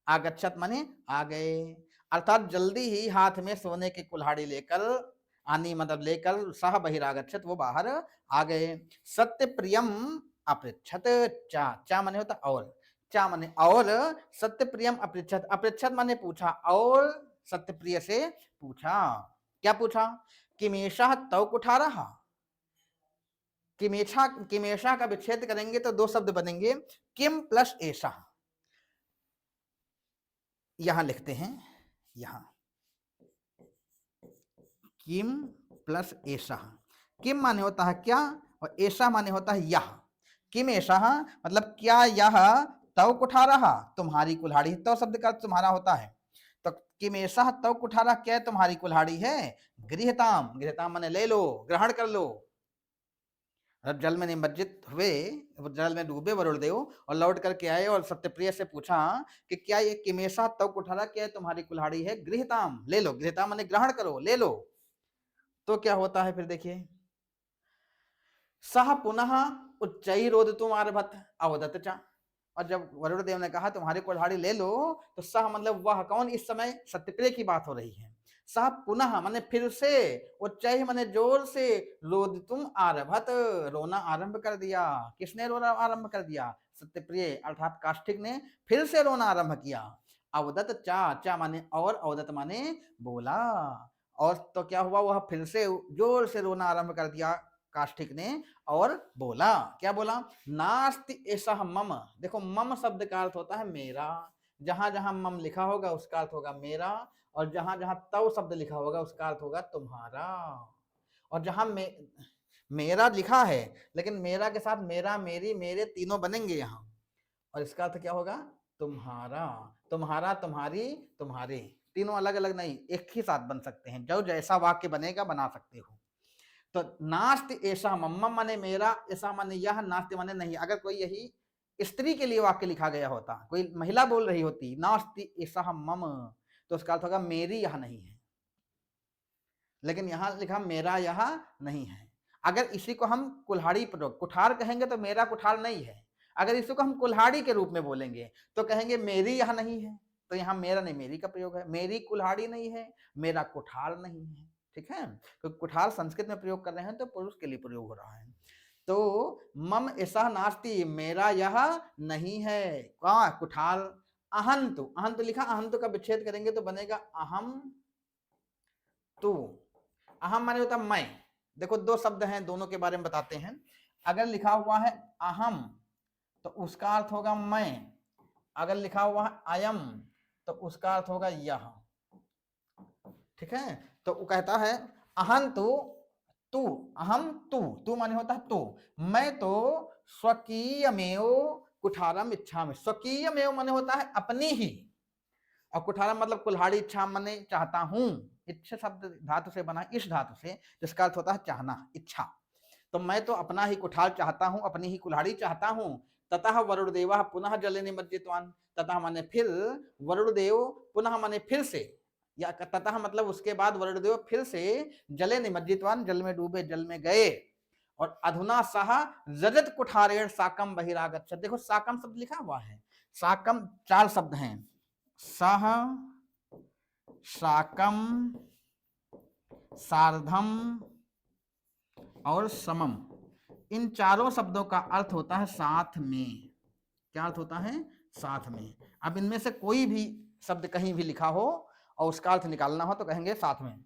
आगच्छत माने आ गए, अर्थात जल्दी ही हाथ में सोने की कुल्हाड़ी लेकर, आनी मतलब लेकर, सह बहिरागच्छत वो बाहर आ गए। सत्य प्रियम अपृच्छत, चा, चा माने होता और, चा माने और, सत्य प्रियम अपृच्छत, अपृच्छत माने पूछा, और सत्य प्रिय से पूछा, क्या पूछा, किमेशा तव कुठारः, किमेशा, किमेशा का विच्छेद करेंगे तो दो शब्द बनेंगे, किम प्लस ऐसा, यहां लिखते हैं, यहां किम प्लस ऐसा, किम माने होता है क्या, और ऐसा माने होता है यह, किम ऐसा मतलब क्या यह, तव कुठारः तुम्हारी कुल्हाड़ी, तव शब्द का तुम्हारा होता है, तो किम ऐसा तव कुठारः क्या तुम्हारी कुल्हाड़ी है, गृहताम, गृहताम माने ले लो, ग्रहण कर लो, जल में निमज्जित हुए, जल में डूबे वरुण देव और लौट करके आए और सत्यप्रिय से पूछा कि क्या ये किमेशा तव कुठारा, क्या तुम्हारी कुल्हाड़ी है, गृहताम ले लो, गृहताम माने ग्रहण करो, ले लो, तो क्या होता है फिर देखिए, सह पुनः उच्चैरोद तुम आरभत अवदत चा, और जब वरुण देव ने कहा तुम्हारी कुल्हाड़ी ले लो, तो सह मतलब वह, कौन, इस समय सत्यप्रिय की बात हो रही है, सह पुनः माने फिर से, उच्चै माने जोर से, रोद तुम आरभत रोना आरंभ कर दिया, किसने रोना आरंभ कर दिया, सत्यप्रिय अर्थात काष्ठिक ने फिर से रोना आरंभ किया। अवदत चा, चा माने और, अवदत माने बोला, और तो क्या हुआ, वह फिर से जोर से रोना आरंभ कर दिया काष्ठिक ने, और बोला, क्या बोला, नास्ति ऐसा मम, देखो मम शब्द का अर्थ होता है मेरा, जहां जहां मम लिखा होगा उसका अर्थ होगा मेरा, और जहां जहां तव शब्द लिखा होगा उसका अर्थ होगा तुम्हारा, और जहां मेरा लिखा है, लेकिन मेरा के साथ मेरा, मेरी, मेरे तीनों बनेंगे यहाँ, और इसका अर्थ क्या होगा? तुम्हारा, तुम्हारा, तुम्हारी, तुम्हारे, तीनों अलग अलग नहीं, एक ही साथ बन सकते हैं। जो जैसा वाक्य बनेगा बना सकते हो। तो नास्ति ऐसा मम्मा माने मेरा, ऐसा माने यह, नास्ति माने नहीं। अगर कोई यही स्त्री के लिए वाक्य लिखा गया होता, कोई महिला बोल रही होती नास्ति ऐसा मम, तो उसका अर्थ होगा मेरी यह नहीं है, लेकिन यहां लिखा मेरा यह नहीं है। अगर इसी को हम कुल्हाड़ी प्रयोग कुठार कहेंगे तो मेरा कुठार नहीं है। अगर इसी को हम कुल्हाड़ी के रूप में बोलेंगे तो कहेंगे मेरी यह नहीं है। तो यहाँ मेरा नहीं मेरी का प्रयोग है, मेरी कुल्हाड़ी नहीं है, मेरा कुठार नहीं है। ठीक है, तो कुठार संस्कृत में प्रयोग कर रहे हैं तो पुरुष के लिए प्रयोग हो रहा है। तो मम ऐसा नास्ति, मेरा यह नहीं है, कहाँ कुठार। अहंतु, अहंतु लिखा, अहंतु का विच्छेद करेंगे तो बनेगा अहम तू। अहम माने होता मैं। देखो दो शब्द हैं, दोनों के बारे में बताते हैं। अगर लिखा हुआ है अहम तो उसका अर्थ होगा मैं, अगर लिखा हुआ है अयम तो उसका अर्थ होगा यह। ठीक है, तो वो कहता है अहम तू, तू, अहम तू, तू माने होता है तू, मैं तो स्वकीयमेव कुठारम इच्छामि। स्वकीयमेव माने होता है अपनी ही, और कुठारम मतलब कुल्हाड़ी, इच्छा माने चाहता हूं। इच्छा शब्द धातु से बना, इस धातु से, जिसका अर्थ होता है चाहना, इच्छा। तो मैं तो अपना ही कुठार चाहता हूं, अपनी ही कुल्हाड़ी चाहता हूं। ततः वरुणदेव पुनः जले निमज्जितवान, ततः माने फिर, वरुणदेव पुनः माने फिर से, या ततः मतलब उसके बाद वरुणदेव फिर से जले निमज्जितवान जल में डूबे, जल में गए। और अधुना सह रजत कुठारेण साकम बहिरागच्छत्। देखो साकम शब्द लिखा हुआ है, साकम चार शब्द हैं, सह, साकम, सार्धम और समम। इन चारों शब्दों का अर्थ होता है साथ में। क्या अर्थ होता है? साथ में। अब इनमें से कोई भी शब्द कहीं भी लिखा हो और उसका अर्थ निकालना हो तो कहेंगे साथ में।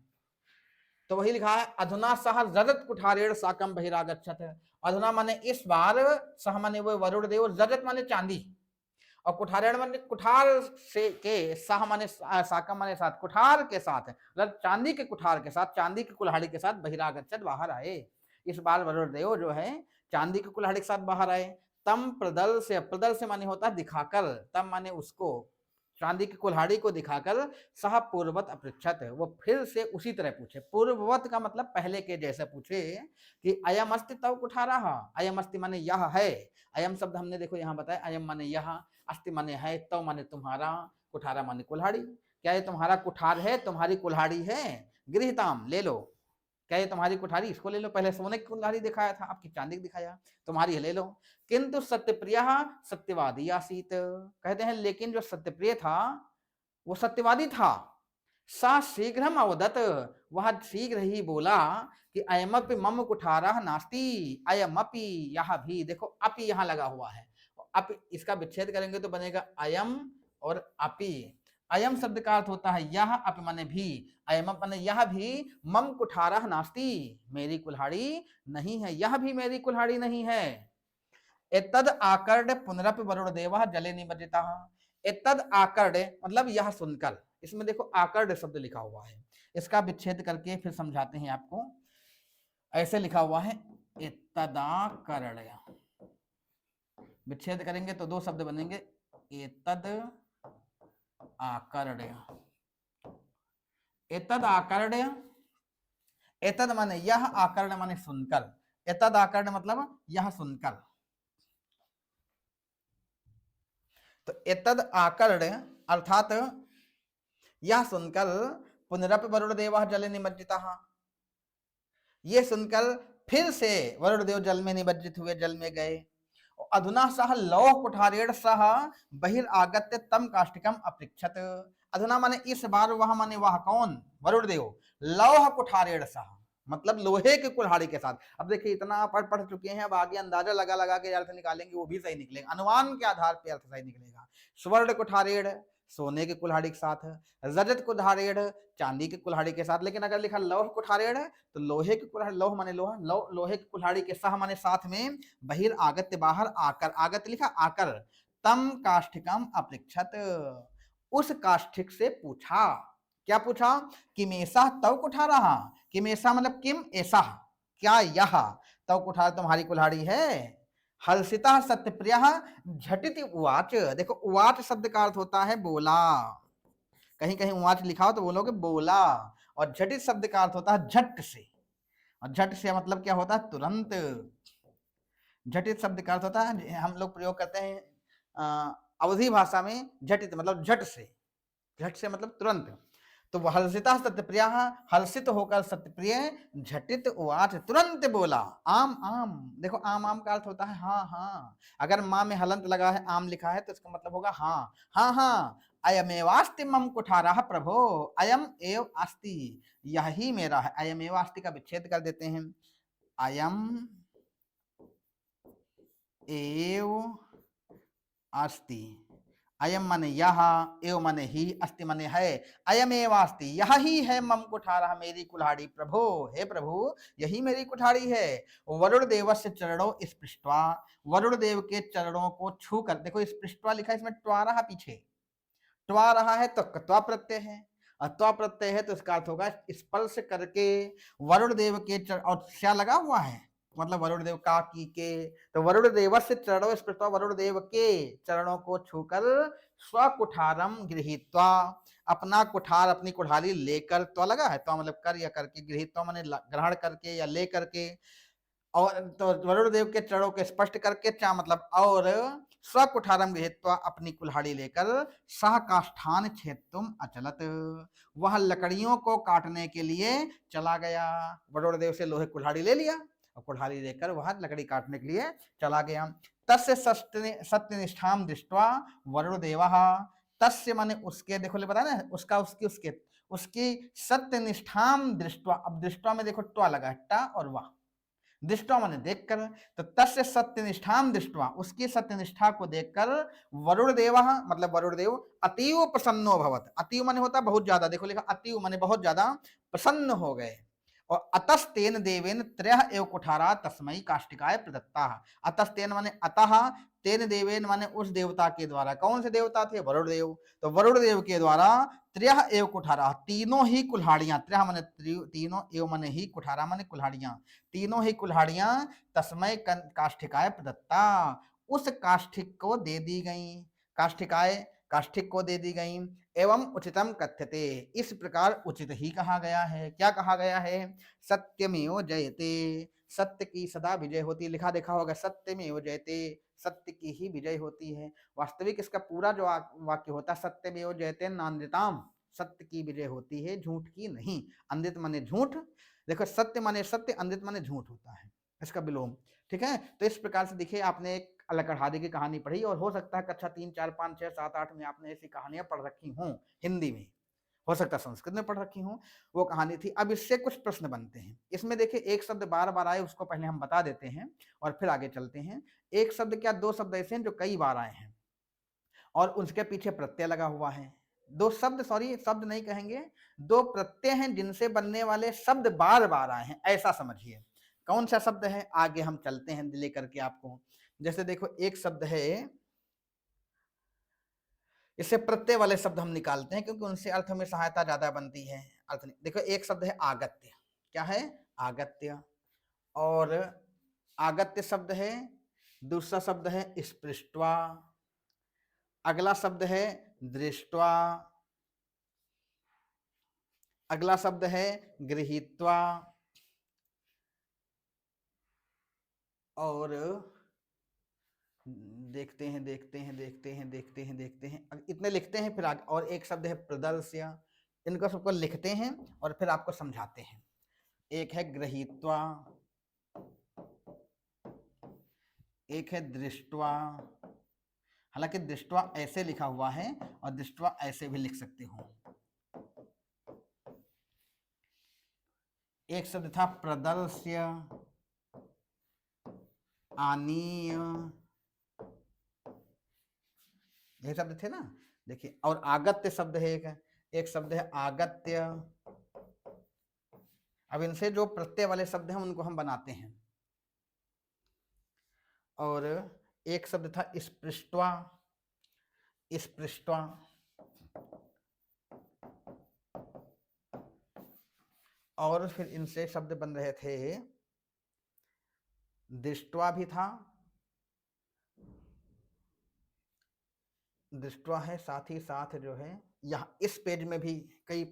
तो वही लिखा है अधुना सह रजत कुठारेण साकम बहिरागच्छत्। अधुना माने इस बार, सह माने वो वरुण देव, रजत माने चांदी, और कुठारेण माने कुठार से के, सह माने साकम माने साथ, कुठार के साथ, चांदी के कुठार के साथ, चांदी की कुल्हाड़ी के साथ बहिरागच्छत् बाहर आए। इस बार वरुण देव जो है चांदी की कुल्हाड़ी के साथ बाहर आए। तम प्रदल से, प्रदल से माने होता है दिखाकर, तम माने उसको, चांदी की कुल्हाड़ी को दिखाकर, सह पूर्ववत अपृच्छत, वो फिर से उसी तरह पूछे। पूर्ववत का मतलब पहले के जैसे पूछे कि अयम अस्ति तव कुठारः। अयम अस्ति माने यह है, अयम शब्द हमने देखो यहाँ बताया, अयम माने यह, अस्ति माने है, तव माने तुम्हारा, कुठारा माने कुल्हाड़ी। क्या ये तुम्हारा कुठार है, तुम्हारी कुल्हाड़ी है? गृहीताम ले लो। क्या ये तुम्हारी कुठारी? इसको ले लो। पहले सोने की कुल्हाड़ी दिखाया था, आपकी चांदी की दिखाया, तुम्हारी है ले लो। किंतु सत्यप्रिय सत्यवादी आसीत, कहते हैं लेकिन जो सत्यप्रिय था वो सत्यवादी था। सा शीघ्रम अवदत, वह शीघ्र ही बोला कि अयमपि मम कुठारः नास्ति, अयमपि, यह भी, देखो अपि यहाँ लगा हुआ है, अपि इसका विच्छेद करेंगे तो बनेगा अयम और अपि। अयम शब्द का अर्थ होता है यह, अपि माने भी, अयम माने यह भी, मम कुठारः नास्ति, मेरी कुल्हाड़ी नहीं है, यह भी मेरी कुल्हाड़ी नहीं है। एतद आकर्ड पुनरपि वरुण देवः जले निमज्जितः। एतद आकर्ड मतलब यह सुनकर, इसमें देखो आकर्ड शब्द लिखा हुआ है, इसका विच्छेद करके फिर समझाते हैं आपको। ऐसे लिखा हुआ है एतदाकर्ड, विच्छेद करेंगे तो दो शब्द बनेंगे, एतद आकर्ड। एतद आकर्ड, एतद माने यह, आकर्ड माने सुनकर। एतद आकर्ड मतलब यह सुनकर। तो एतद आकर्ड अर्थात यह सुनकर, पुनरपि वरुण देवः जले निमज्जितः, ये सुनकर फिर से वरुण देव जल में निमज्जित हुए, जल में गए। अधुना सह लौह कुठारेण सह बहिरागत्य तम काष्टिकम अपृच्छत। अधुना माने इस बार, वह माने वह कौन? वरुण देव। लौह कुठारेण सह मतलब लोहे के कुल्हाड़ी के साथ। अब देखिए इतना पढ़ चुके हैं, अब आगे अंदाजा लगा लगा के अर्थ निकालेंगे, वो भी सही निकलेगा, अनुमान के आधार पर अर्थ सही निकलेगा। स्वर्ण कुठारेण सोने के कुल्हाड़ी के साथ, रजत कुठारेण चांदी के कुल्हाड़ी के साथ। लेकिन अगर लिखा लौह कुठारेण तो लोहे की कुल्हाड़ी, लौह माने लोहा, लोहे की कुल्हाड़ी के सह माने साथ में, बहिरागत्य बाहर आकर, आगत लिखा आकर, तम काष्ठिकम अपृच्छत उस काष्ठिक से पूछा। क्या पूछा? कि मेसा तव कुठारः, किम ऐसा मतलब किम ऐसा, क्या यह तव कुठार तुम्हारी कुल्हाड़ी है। हर्षिता सत्यप्रिय झटित उवाच, देखो उवाच शब्द का अर्थ होता है बोला, कहीं कहीं उवाच लिखा हो तो बोलोगे बोला, और झटित शब्द का अर्थ होता है झट से, और झट से मतलब क्या होता है तुरंत। झटित शब्द का अर्थ होता है, हम लोग प्रयोग करते हैं अवधी भाषा में झटित मतलब झट से, झट से मतलब तुरंत। तो वह हर्षिता सत्यप्रिय, हर्षित होकर सत्यप्रिय झटित उवाच तुरंत बोला, आम आम, देखो आम आम का अर्थ होता है हाँ हाँ, अगर माँ में हलंत लगा है आम लिखा है तो इसका मतलब होगा हाँ हाँ हाँ। अयमेवास्ति मम कुठारः प्रभो, अयम एव अस्ति, यही मेरा है, अयमेव अस्ति का विच्छेद कर देते हैं, अयम एव अस्ति, अयम माने यह, एव माने ही, अस्ति माने है, अयम एव अस्ति, यह ही है मम कुठारः मेरी कुल्हाड़ी प्रभो, हे प्रभु यही मेरी कुल्हाड़ी है। वरुण देवस्य चरणों स्पृष्ट्वा, वरुण देव के चरणों को छू कर, देखो स्पृष्ट्वा लिखा है इसमें ट्वा रहा पीछे, ट्वा रहा है तो त्वा प्रत्यय है, और त्वा प्रत्यय है तो इसका अर्थ होगा स्पर्श करके वरुण देव के चरण, और क्या लगा हुआ है मतलब वरुण देव का की के, तो वरुण देव से चरणों स्पृष्ट्वा, वरुण देव के चरणों को छूकर स्वकुठारम गृहीत्वा, अपना कुठार अपनी कुठारी लेकर, तो लगा है तो मतलब कर या करके, गृहीत्वा माने ग्रहण करके या ले करके, और तो वरुण देव के चरणों के स्पष्ट करके, क्या मतलब और स्वकुठारम गृहीत्वा अपनी कुल्हाड़ी लेकर सह काष्ठान छेत्तुम अचलत, वह लकड़ियों को काटने के लिए चला गया, वरुण देव से लोहे कुल्हाड़ी ले लिया और कुल्हाड़ी लेकर वह लकड़ी काटने के लिए चला गया। तस्य सत्यनिष्ठाम दृष्ट्वा वरुण देवः, तस्य माने उसके, देखो ले बताया ना उसका उसकी उसके उसकी सत्यनिष्ठाम दृष्ट्वा, अब दृष्ट्वा में देखो ट्वा लगा टा और वाह, दृष्टवा माने देखकर, तो तस्य सत्यनिष्ठाम दृष्टवा, उसकी सत्यनिष्ठा को देखकर वरुण देव मतलब वरुण देव अतीव प्रसन्नो भवत, अतीव माने होता बहुत ज्यादा, देखो लिखा अतीव माने बहुत ज्यादा प्रसन्न हो गए, और अतस्तेन देवेन त्रयः एव कुठारा तस्मै काष्टिकाय प्रदत्ता, अतस्तेन माने अतः, तेन देवेन माने उस देवता के द्वारा, कौन से देवता थे वरुण देव, तो वरुण देव के द्वारा त्रयः एव कुठारा, तीनों ही कुल्हाड़ियां, त्रयः माने तीनों, एव माने ही, कुठारा माने कुल्हाड़ियां, तीनों ही कुल्हाड़ियां तस्मय काष्ठिकाय प्रदत्ता, उस काष्ठिक को दे दी गई, काष्ठिकाय काष्ठिक को दे दी गई, एवं उचितम कथ्यते, इस प्रकार उचित ही कहा गया है, क्या कहा गया है, सत्यमेव जयते, सत्य की सदा विजय होती, लिखा देखा होगा सत्यमेव जयते, सत्य की ही विजय होती है। वास्तविक इसका पूरा जो वाक्य होता है सत्यमेव जयते नान्यताम, सत्य की विजय होती है झूठ की नहीं, अंधित माने झूठ, देखो सत्य माने सत्य, अंधित माने झूठ होता है इसका विलोम, ठीक है। तो इस प्रकार से देखिए आपने एक लकड़हारे की कहानी पढ़ी, और हो सकता है कक्षा 3, 4, 5, 6, 7, 8 में आपने ऐसी कहानियां पढ़ रखी हों हिंदी में, हो सकता है संस्कृत में पढ़ रखी हों, वो कहानी थी। अब इससे कुछ प्रश्न बनते हैं, इसमें देखिए एक शब्द बार बार आए उसको पहले हम बता देते हैं और फिर आगे चलते हैं। एक शब्द क्या, दो शब्द ऐसे हैं जो कई बार आए हैं और उसके पीछे प्रत्यय लगा हुआ है, दो शब्द, सॉरी शब्द नहीं कहेंगे, दो प्रत्यय हैं जिनसे बनने वाले शब्द बार बार आए हैं, ऐसा समझिए। कौन सा शब्द है, आगे हम चलते हैं लेकर के आपको। जैसे देखो एक शब्द है, इससे प्रत्यय वाले शब्द हम निकालते हैं क्योंकि उनसे अर्थ में सहायता ज्यादा बनती है, अर्थ नहीं। देखो एक शब्द है आगत्य, क्या है आगत्य, और आगत्य शब्द है, दूसरा शब्द है स्पृष्ट्वा, अगला शब्द है दृष्ट्वा, अगला शब्द है गृहीत्वा, और देखते हैं देखते हैं देखते हैं देखते हैं देखते हैं, इतने लिखते हैं फिर आगे, और एक शब्द है प्रदर्श्य, इनको सबको लिखते हैं और फिर आपको समझाते हैं। एक है गृहीत्वा, एक है दृष्ट्वा, हालांकि दृष्ट्वा ऐसे लिखा हुआ है और दृष्ट्वा ऐसे भी लिख सकते हो। एक शब्द था प्रदर्श्य, आनीय, ये शब्द थे ना, देखिए। और आगत्य शब्द है एक शब्द है आगत्य। अब इनसे जो प्रत्यय वाले शब्द हैं उनको हम बनाते हैं। और एक शब्द था स्पृष्ट्वा, स्पृष्ट्वा, और फिर इनसे शब्द बन रहे थे, दृष्टवा भी था, दृष्टवा है, साथ ही साथ जो है यहाँ इस पेज में भी कई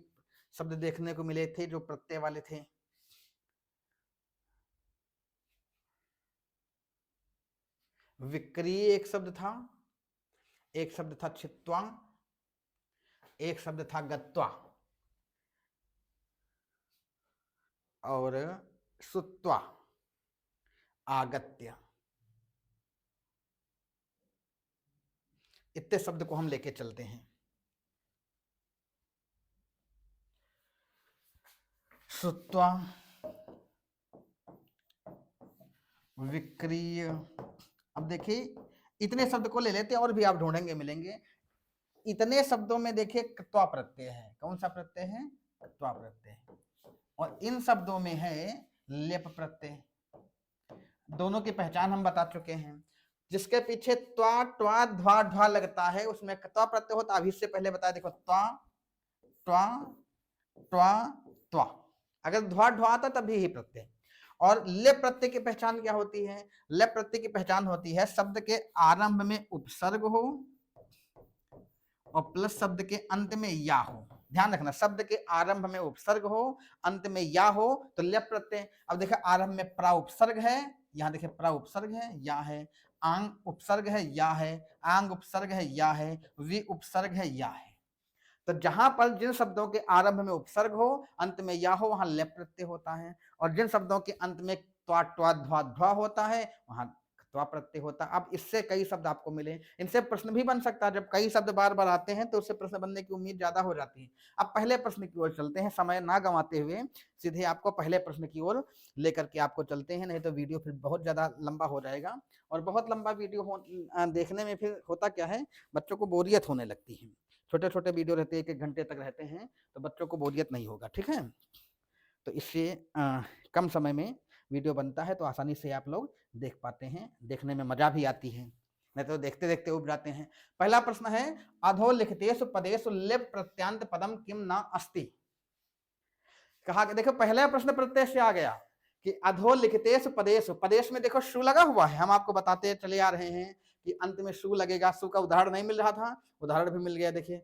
शब्द देखने को मिले थे जो प्रत्यय वाले थे। विक्रिय एक शब्द था, एक शब्द था छित्वा, एक शब्द था गत्वा और सुत्वा, आगत्य। इतने शब्द को हम लेके चलते हैं। सुत्वा, विक्रिय। अब देखिए इतने शब्द को ले लेते हैं और भी आप ढूंढेंगे मिलेंगे। इतने शब्दों में देखिए क्त्वा प्रत्यय है। कौन सा प्रत्यय है? क्त्वा प्रत्यय। और इन शब्दों में है लेप प्रत्यय। दोनों की पहचान हम बता चुके हैं। जिसके पीछे त्वा ट्वा ध्वा ढ्वा लगता है उसमें क्त्वा प्रत्यय होता। अभी इससे पहले बताया देखो, त्वा ट्वा ट्वा त्वा। अगर ध्वा ढ्वा आता तभी ही प्रत्यय। और लेप प्रत्यय की पहचान क्या होती है? लेप प्रत्यय की पहचान होती है शब्द के आरंभ में उपसर्ग हो और प्लस शब्द के अंत में या हो। ध्यान रखना, शब्द के आरंभ में उपसर्ग हो, अंत में या हो तो लेप प्रत्यय। अब देखिए आरंभ में प्रा उपसर्ग है, यहाँ देखिए प्रा उपसर्ग है, या है, आंग उपसर्ग है, या है, आंग उपसर्ग है, या है, वी उपसर्ग है, या है। तो जहां पर जिन शब्दों के आरंभ में उपसर्ग हो, अंत में या हो, वहां लेप प्रत्यय होता है। और जिन शब्दों के अंत में त्वा ट्वा ध्वा ध्वा होता है वहां त्वा प्रत्यय होता है। अब इससे कई शब्द आपको मिले, इनसे प्रश्न भी बन सकता है। जब कई शब्द बार बार आते हैं तो उससे प्रश्न बनने की उम्मीद ज्यादा हो जाती है। अब पहले प्रश्न की ओर चलते हैं, समय ना गंवाते हुए सीधे आपको पहले प्रश्न की ओर लेकर के आपको चलते हैं, नहीं तो वीडियो फिर बहुत ज्यादा लंबा हो जाएगा। और बहुत लंबा वीडियो देखने में फिर होता क्या है, बच्चों को बोरियत होने लगती है। छोटे छोटे वीडियो रहते हैं, 1-1 घंटे तक रहते हैं, तो बच्चों को बोरियत नहीं होगा। ठीक है, तो इससे कम समय में वीडियो बनता है तो आसानी से आप लोग देख पाते हैं, देखने में मजा भी आती है, नहीं तो देखते देखते उब जाते हैं। पहला प्रश्न है, अधो लिखतेषु पदेषु लेप प्रत्यांत पदम किम न अस्ति। कहा कि देखो पहला प्रश्न प्रत्यय से आ गया कि अधो लिखतेषु पदेषु, पदेश में देखो शु लगा हुआ है। हम आपको बताते चले आ रहे हैं कि अंत में शु लगेगा। शु का उदाहरण नहीं मिल रहा था, उदाहरण भी मिल गया। देखिए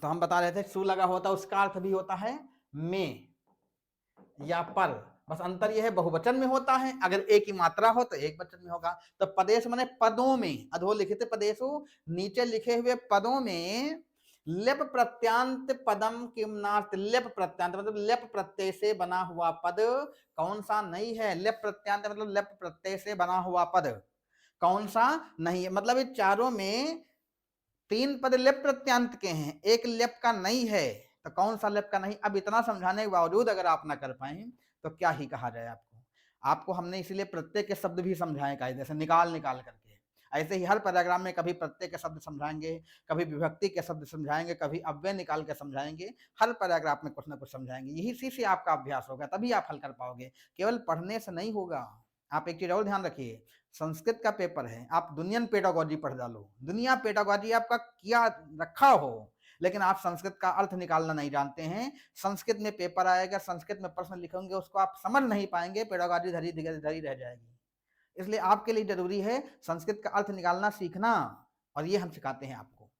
तो हम बता रहे थे शु लगा होता उसका अर्थ भी होता है में या पर, बस अंतर यह है बहुवचन में होता है। अगर एक ही मात्रा हो तो एक वचन में होगा। तो पदेश माने पदों में, अधोलिखित पदेशु नीचे लिखे हुए पदों में लेप प्रत्यांत पदम किम नास्ति। लेप प्रत्यांत मतलब लेप प्रत्यय से बना हुआ पद कौन सा नहीं है? लेप प्रत्यांत मतलब लेप प्रत्यय से बना हुआ पद कौन सा नहीं है। मतलब ये चारों में 3 पद लेप प्रत्यांत के हैं, एक लेप का नहीं है। तो कौन सा लेप का नहीं? अब इतना समझाने के बावजूद अगर आप ना कर पाए तो क्या ही कहा जाए आपको। आपको हमने इसलिए प्रत्यय के शब्द भी समझाए कायदे से, निकाल निकाल करके। ऐसे ही हर पैराग्राफ में कभी प्रत्यय के शब्द समझाएंगे, कभी विभक्ति के शब्द समझाएंगे, कभी अव्यय निकाल के समझाएंगे। हर पैराग्राफ में कुछ ना कुछ समझाएंगे। यही से आपका अभ्यास होगा, तभी आप हल कर पाओगे। केवल पढ़ने से नहीं होगा। आप एक चीज और ध्यान रखिए, संस्कृत का पेपर है, आप दुनियन पेडागोजी पढ़ डालो, दुनिया पेडागोजी आपका किया रखा हो, लेकिन आप संस्कृत का अर्थ निकालना नहीं जानते हैं। संस्कृत में पेपर आएगा, संस्कृत में प्रश्न लिखेंगे, उसको आप समझ नहीं पाएंगे, पेडागोजी धरी धरी रह जाएगी। इसलिए आपके लिए जरूरी है संस्कृत का अर्थ निकालना सीखना, और ये हम सिखाते हैं आपको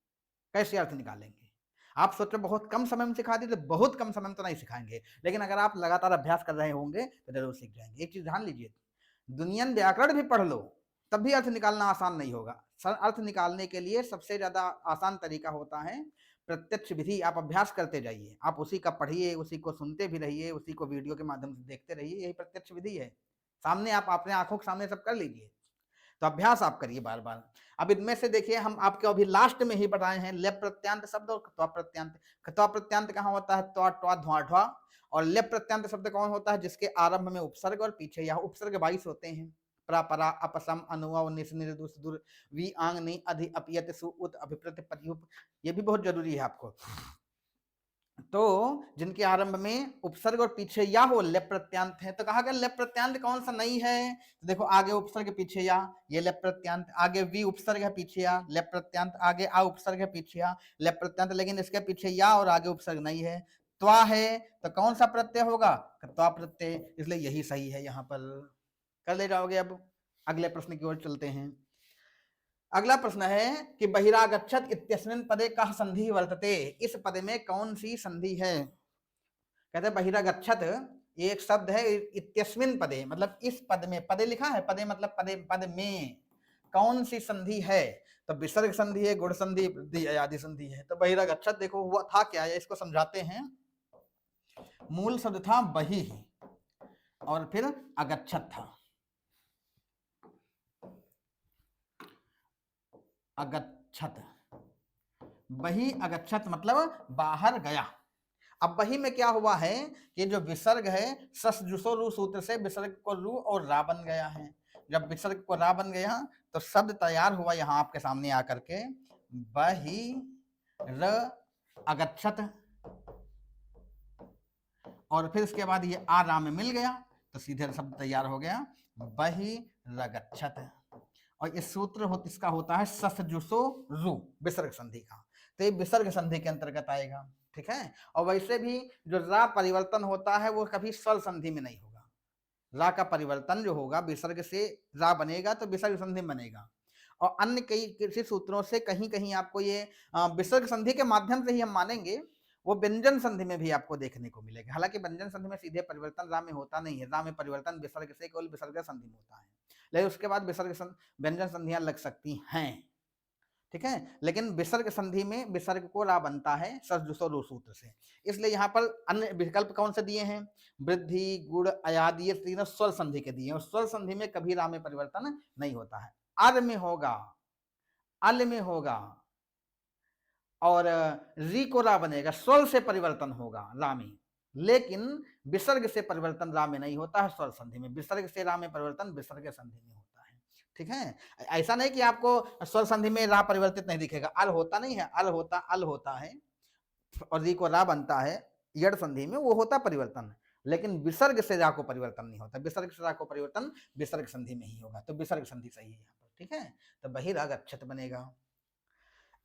कैसे अर्थ निकालेंगे। आप सोचो बहुत कम समय में सिखा दी, तो बहुत कम समय में तो नहीं सिखाएंगे, लेकिन अगर आप लगातार अभ्यास कर रहे होंगे तो जरूर सीख जाएंगे। एक चीज ध्यान लीजिए, दुनियन व्याकरण भी पढ़ लो तब भी अर्थ निकालना आसान नहीं होगा। अर्थ निकालने के लिए सबसे ज्यादा आसान तरीका होता है प्रत्यक्ष विधि। आप अभ्यास करते जाइए, आप उसी का पढ़िए, उसी को सुनते भी रहिए, उसी को वीडियो के माध्यम से देखते रहिए, यही प्रत्यक्ष विधि है। सामने आप अपने आंखों के सामने सब कर लीजिए, तो अभ्यास आप करिए बार बार। अब इनमें से देखिए हम आपके अभी लास्ट में ही बताए हैं लेप प्रत्यांत शब्द और क्त्वा प्रत्यांत। क्त्वा प्रत्यांत कहाँ होता है? त्वा ट्वा ध्वा ढ्वा। और लेप प्रत्यांत शब्द कौन होता है? जिसके आरंभ में उपसर्ग और पीछे यह उपसर्ग 22 होते हैं। प्रा परा अपसम अनुवा निस निर्दुस दुर वी आंग नि अधि अपियत सु उत अभिप्रत प्रयुप। ये भी बहुत जरूरी है आपको। तो जिनके आरंभ में उपसर्ग और पीछे या हो लेप प्रत्यांत है। तो कहा गया लेप प्रत्यांत कौन सा नहीं है? तो देखो आगे उपसर्ग पीछे या, ये लेप प्रत्यांत। आगे वी उपसर्ग है पीछे या, लेप प्रत्यांत। आगे आ उपसर्ग है पीछे या, लेप प्रत्यांत। लेकिन इसके पीछे या और आगे उपसर्ग नहीं है, त्वा है तो कौन सा प्रत्यय होगा, त्वा प्रत्यय, इसलिए यही सही है यहाँ पर। कर ले जाओगे। अब अगले प्रश्न की ओर चलते हैं। अगला प्रश्न है कि बहिरागच्छत इत्यस्मिन् पदे कः संधि वर्तते, इस पद में कौन सी संधि है। कहते हैं बहिरागच्छत ये एक शब्द है, इत्यस्मिन् पदे मतलब इस पद में, पदे लिखा है, पदे मतलब पदे, पद में कौन सी संधि है, तो विसर्ग संधि है, गुण संधि, वृद्धि आदि संधि है। तो बहिरागच्छत देखो हुआ था क्या है, इसको समझाते हैं। मूल शब्द था बहि और फिर अगच्छत था, अगच्छत, बहि अगच्छत मतलब बाहर गया। अब बही में क्या हुआ है कि जो विसर्ग है सस जुसो रू सूत्र से विसर्ग को रू और रा बन गया है। जब विसर्ग को रा बन गया तो शब्द तैयार हुआ यहां आपके सामने आकर के, बही र अगच्छत, और फिर इसके बाद ये आ रा में मिल गया तो सीधे शब्द तैयार हो गया बही रगच्छत। और इस सूत्र इसका होता है सस जुसो रू, विसर्ग संधि का, तो ये विसर्ग संधि के अंतर्गत आएगा। ठीक है। और वैसे भी जो रा परिवर्तन होता है वो कभी स्वर संधि में नहीं होगा। रा का परिवर्तन जो होगा विसर्ग से रा बनेगा तो विसर्ग संधि बनेगा। और अन्य कई किसी सूत्रों से कहीं कहीं आपको ये विसर्ग संधि के माध्यम से ही हम मानेंगे, वो व्यंजन संधि में भी आपको देखने को मिलेगा। हालांकि व्यंजन संधि में सीधे परिवर्तन रा में होता नहीं है, रा में परिवर्तन विसर्ग से केवल विसर्ग संधि में होता है, लेकिन उसके बाद विसर्ग व्यंजन संधियां लग सकती हैं। ठीक है। लेकिन विसर्ग संधि में विसर्ग को रा बनता है सस जुसो रू सूत्र से, इसलिए यहाँ पर अन्य विकल्प कौन से दिए हैं, वृद्धि गुण अयादि, ये तीनों स्वर संधि के दिए हैं। और स्वर संधि में कभी रा में परिवर्तन नहीं होता है, अर में होगा, अल में होगा, और री को रा बनेगा, स्वर से परिवर्तन होगा रा में, लेकिन विसर्ग से परिवर्तन रा में नहीं होता है स्वर संधि में। विसर्ग से रा में परिवर्तन विसर्ग संधि में होता है। ठीक है। ऐसा नहीं कि आपको स्वर संधि में रा परिवर्तित नहीं दिखेगा, अल होता नहीं है, अल होता अल होता है, और री को रा बनता है यड़ संधि में, वो होता परिवर्तन, लेकिन विसर्ग से रा को परिवर्तन नहीं होता। विसर्ग से रा को परिवर्तन विसर्ग संधि में ही होगा, तो विसर्ग संधि सही है यहाँ पर। ठीक है। तो बहिरागच्छत बनेगा।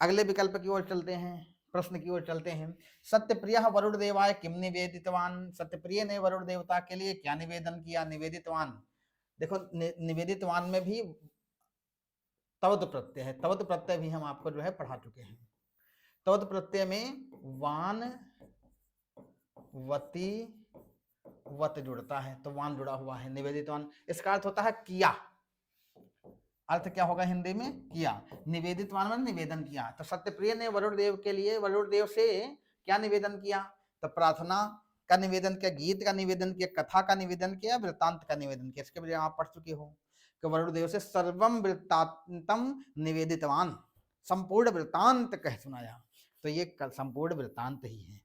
अगले विकल्प की ओर चलते हैं, प्रश्न की ओर चलते हैं। सत्यप्रिय वरुण देवाय किम निवेदितवान, सत्यप्रिय ने वरुण देवता के लिए क्या निवेदन किया। निवेदितवान देखो, निवेदितवान में भी तवत प्रत्यय है, तवत प्रत्यय भी हम आपको जो है पढ़ा चुके हैं। तवत प्रत्यय में वान वती वत जुड़ता है, तो वान जुड़ा हुआ है, निवेदितवान, इसका अर्थ होता है किया। अर्थ क्या होगा हिंदी में, किया। निवेदितवान में निवेदन किया। तो सत्यप्रिय ने वरुण देव के लिए, वरुण देव से क्या निवेदन किया, तो प्रार्थना का निवेदन किया, गीत का निवेदन किया, कथा का निवेदन किया, वृत्तांत का निवेदन किया। इसके बजाय आप पढ़ चुके हो कि वरुण देव से सर्वम वृत्तांतम निवेदितवान, संपूर्ण वृत्तांत कह सुनाया, तो ये संपूर्ण वृत्तांत ही है,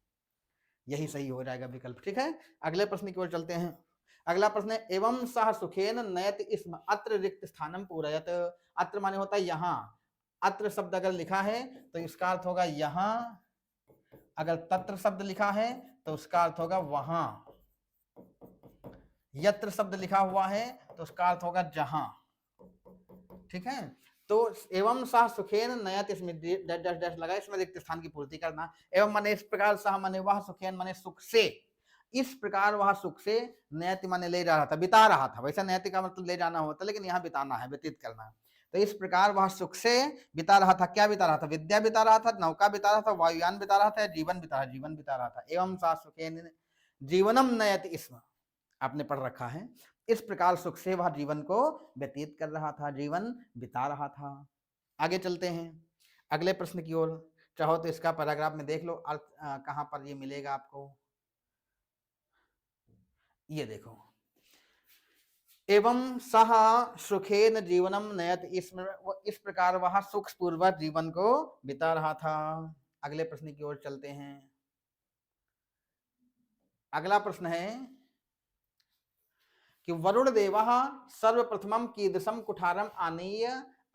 यही सही हो जाएगा विकल्प। ठीक है। अगले प्रश्न की ओर चलते हैं। अगला प्रश्न है एवं सह सुखेन नयत इसम अत्र रिक्त स्थानम पूरयत। अत्र माने होता है यहाँ, अत्र शब्द अगर लिखा है तो इसका अर्थ होगा यहाँ, अगर तत्र शब्द लिखा है तो उसका अर्थ होगा वहां, यत्र शब्द लिखा हुआ है तो उसका अर्थ होगा जहां। ठीक है। तो एवं सह सुखेन नयत, इसमें डैश डैश डैश लगा, इसमें रिक्त स्थान की पूर्ति करना। एवं माने इस प्रकार, सह माने वह, सुखेन माने सुख से, इस प्रकार वह सुख से, नयति माने ले जा रहा था, बिता रहा था, वैसे नयति का मतलब ले जाना होता, लेकिन यहाँ बिताना है, व्यतीत करना। तो इस प्रकार वह सुख से बिता रहा था। क्या बिता रहा था, विद्या बिता रहा था, नौका बिता रहा था, वायुयान बिता रहा था, जीवन बिता रहा था। एवं सा सुखेन जीवनम नयति इसम, आपने पढ़ रखा है। इस प्रकार सुख से वह जीवन को व्यतीत कर रहा था, जीवन बिता रहा था। आगे चलते हैं अगले प्रश्न की ओर। चाहो तो इसका पैराग्राफ में देख लो, अर्थ कहां पर ये मिलेगा आपको। ये देखो, एवं सह सुखेन जीवनम नयत इसम, इस प्रकार वह सुख पूर्वक जीवन को बिता रहा था। अगले प्रश्न की ओर चलते हैं। अगला प्रश्न है कि वरुण देव सर्वप्रथम कीदृशम कुठारम आनीय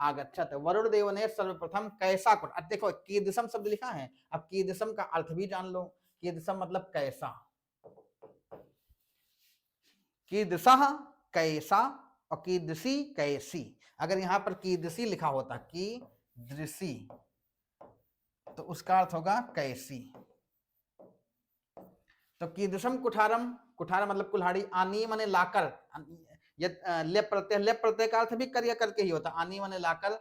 आगच्छत। वरुण देव ने सर्वप्रथम कैसा कुठार, अब देखो कीदृशम शब्द लिखा है, अब कीदृशम का अर्थ भी जान लो। कीदृशम मतलब कैसा, कीदृशः कैसा, और कीदृशी कैसी। अगर यहां पर कीदृशी लिखा होता, कीदृशी, तो उसका अर्थ होगा कैसी। तो कीदृशम कुठारम, कुठार मतलब कुल्हाड़ी, आनी माने लाकर, ये लेप प्रत्यय का अर्थ भी कर या करके ही होता, आनी माने लाकर,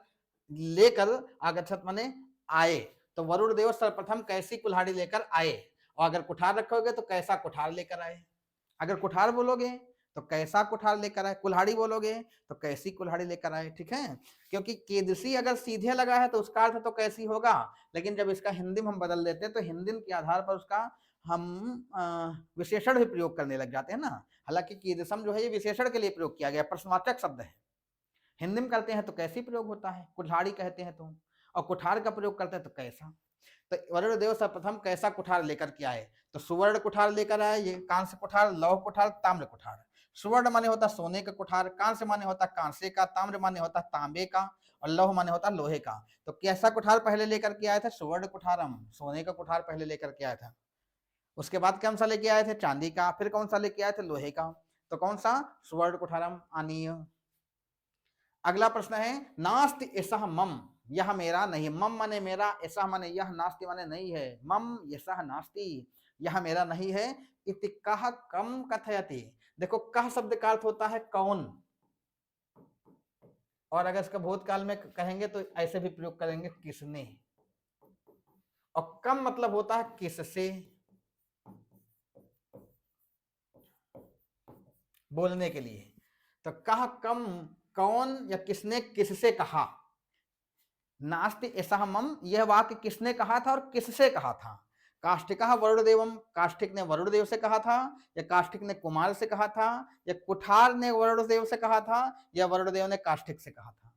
लेकर, आगच्छत माने आए। तो वरुण देव सर्वप्रथम कैसी कुल्हाड़ी लेकर आए, और अगर कुठार रखोगे तो कैसा कुठार लेकर आए। अगर कुठार बोलोगे तो कैसा कुठार लेकर आए, कुल्हाड़ी बोलोगे तो कैसी कुल्हाड़ी लेकर आए, ठीक है। क्योंकि कीदृशी अगर सीधे लगा है तो उसका अर्थ तो कैसी होगा, लेकिन जब इसका हिंदी में हम बदल देते हैं तो हिंदी के आधार पर उसका हम विशेषण भी प्रयोग करने लग जाते हैं ना। हालांकि कीदृशम जो है ये विशेषण के लिए प्रयोग किया गया, प्रश्नवाचक शब्द है। हिंदी में करते हैं तो कैसी प्रयोग होता है, कुल्हाड़ी कहते हैं तो, और कुठार का प्रयोग करते हैं तो कैसा। तो वरुण देव सर्वप्रथम कैसा कुठार लेकर के आए, तो सुवर्ण कुठार लेकर आए, ये कांस्य कुठार, लौह कुठार, ताम्र कुठार। सुवर्ण माने होता सोने का कुठार, कांस्य माने होता कांसे का, ताम्र माने होता तांबे का, और लौह माने होता लोहे का। तो कैसा कुठार पहले लेकर के आए थे, सुवर्ण कुठारम, सोने का कुठार पहले लेकर के आया था। उसके बाद कौन सा लेके आए थे, चांदी का, फिर कौन सा लेके आए थे, लोहे का। तो कौन सा, सुवर्ण कुठारम आनीय। अगला प्रश्न है, नास्ति ऐसा मम, यह मेरा नहीं, मम माने मेरा, ऐसा माने यह, नास्ति माने नहीं है, मम यह नास्ति, यह मेरा नहीं है। इति कह कम कथयति, देखो कह शब्द का अर्थ होता है कौन, और अगर इसका भूतकाल में कहेंगे तो ऐसे भी प्रयोग करेंगे किसने, और कम मतलब होता है किससे, बोलने के लिए। तो कह कम, कौन या किसने किससे कहा। नास्ति ऐसा मम, यह वाक्य किसने कहा था और किससे कहा था। काष्ठिकः वरुणदेवम, काष्ठिक ने वरुणदेव से कहा था, या काष्ठिक ने कुमार से कहा था, या कुठार ने वरुणदेव से कहा था, या वरुणदेव ने काष्ठिक से कहा था।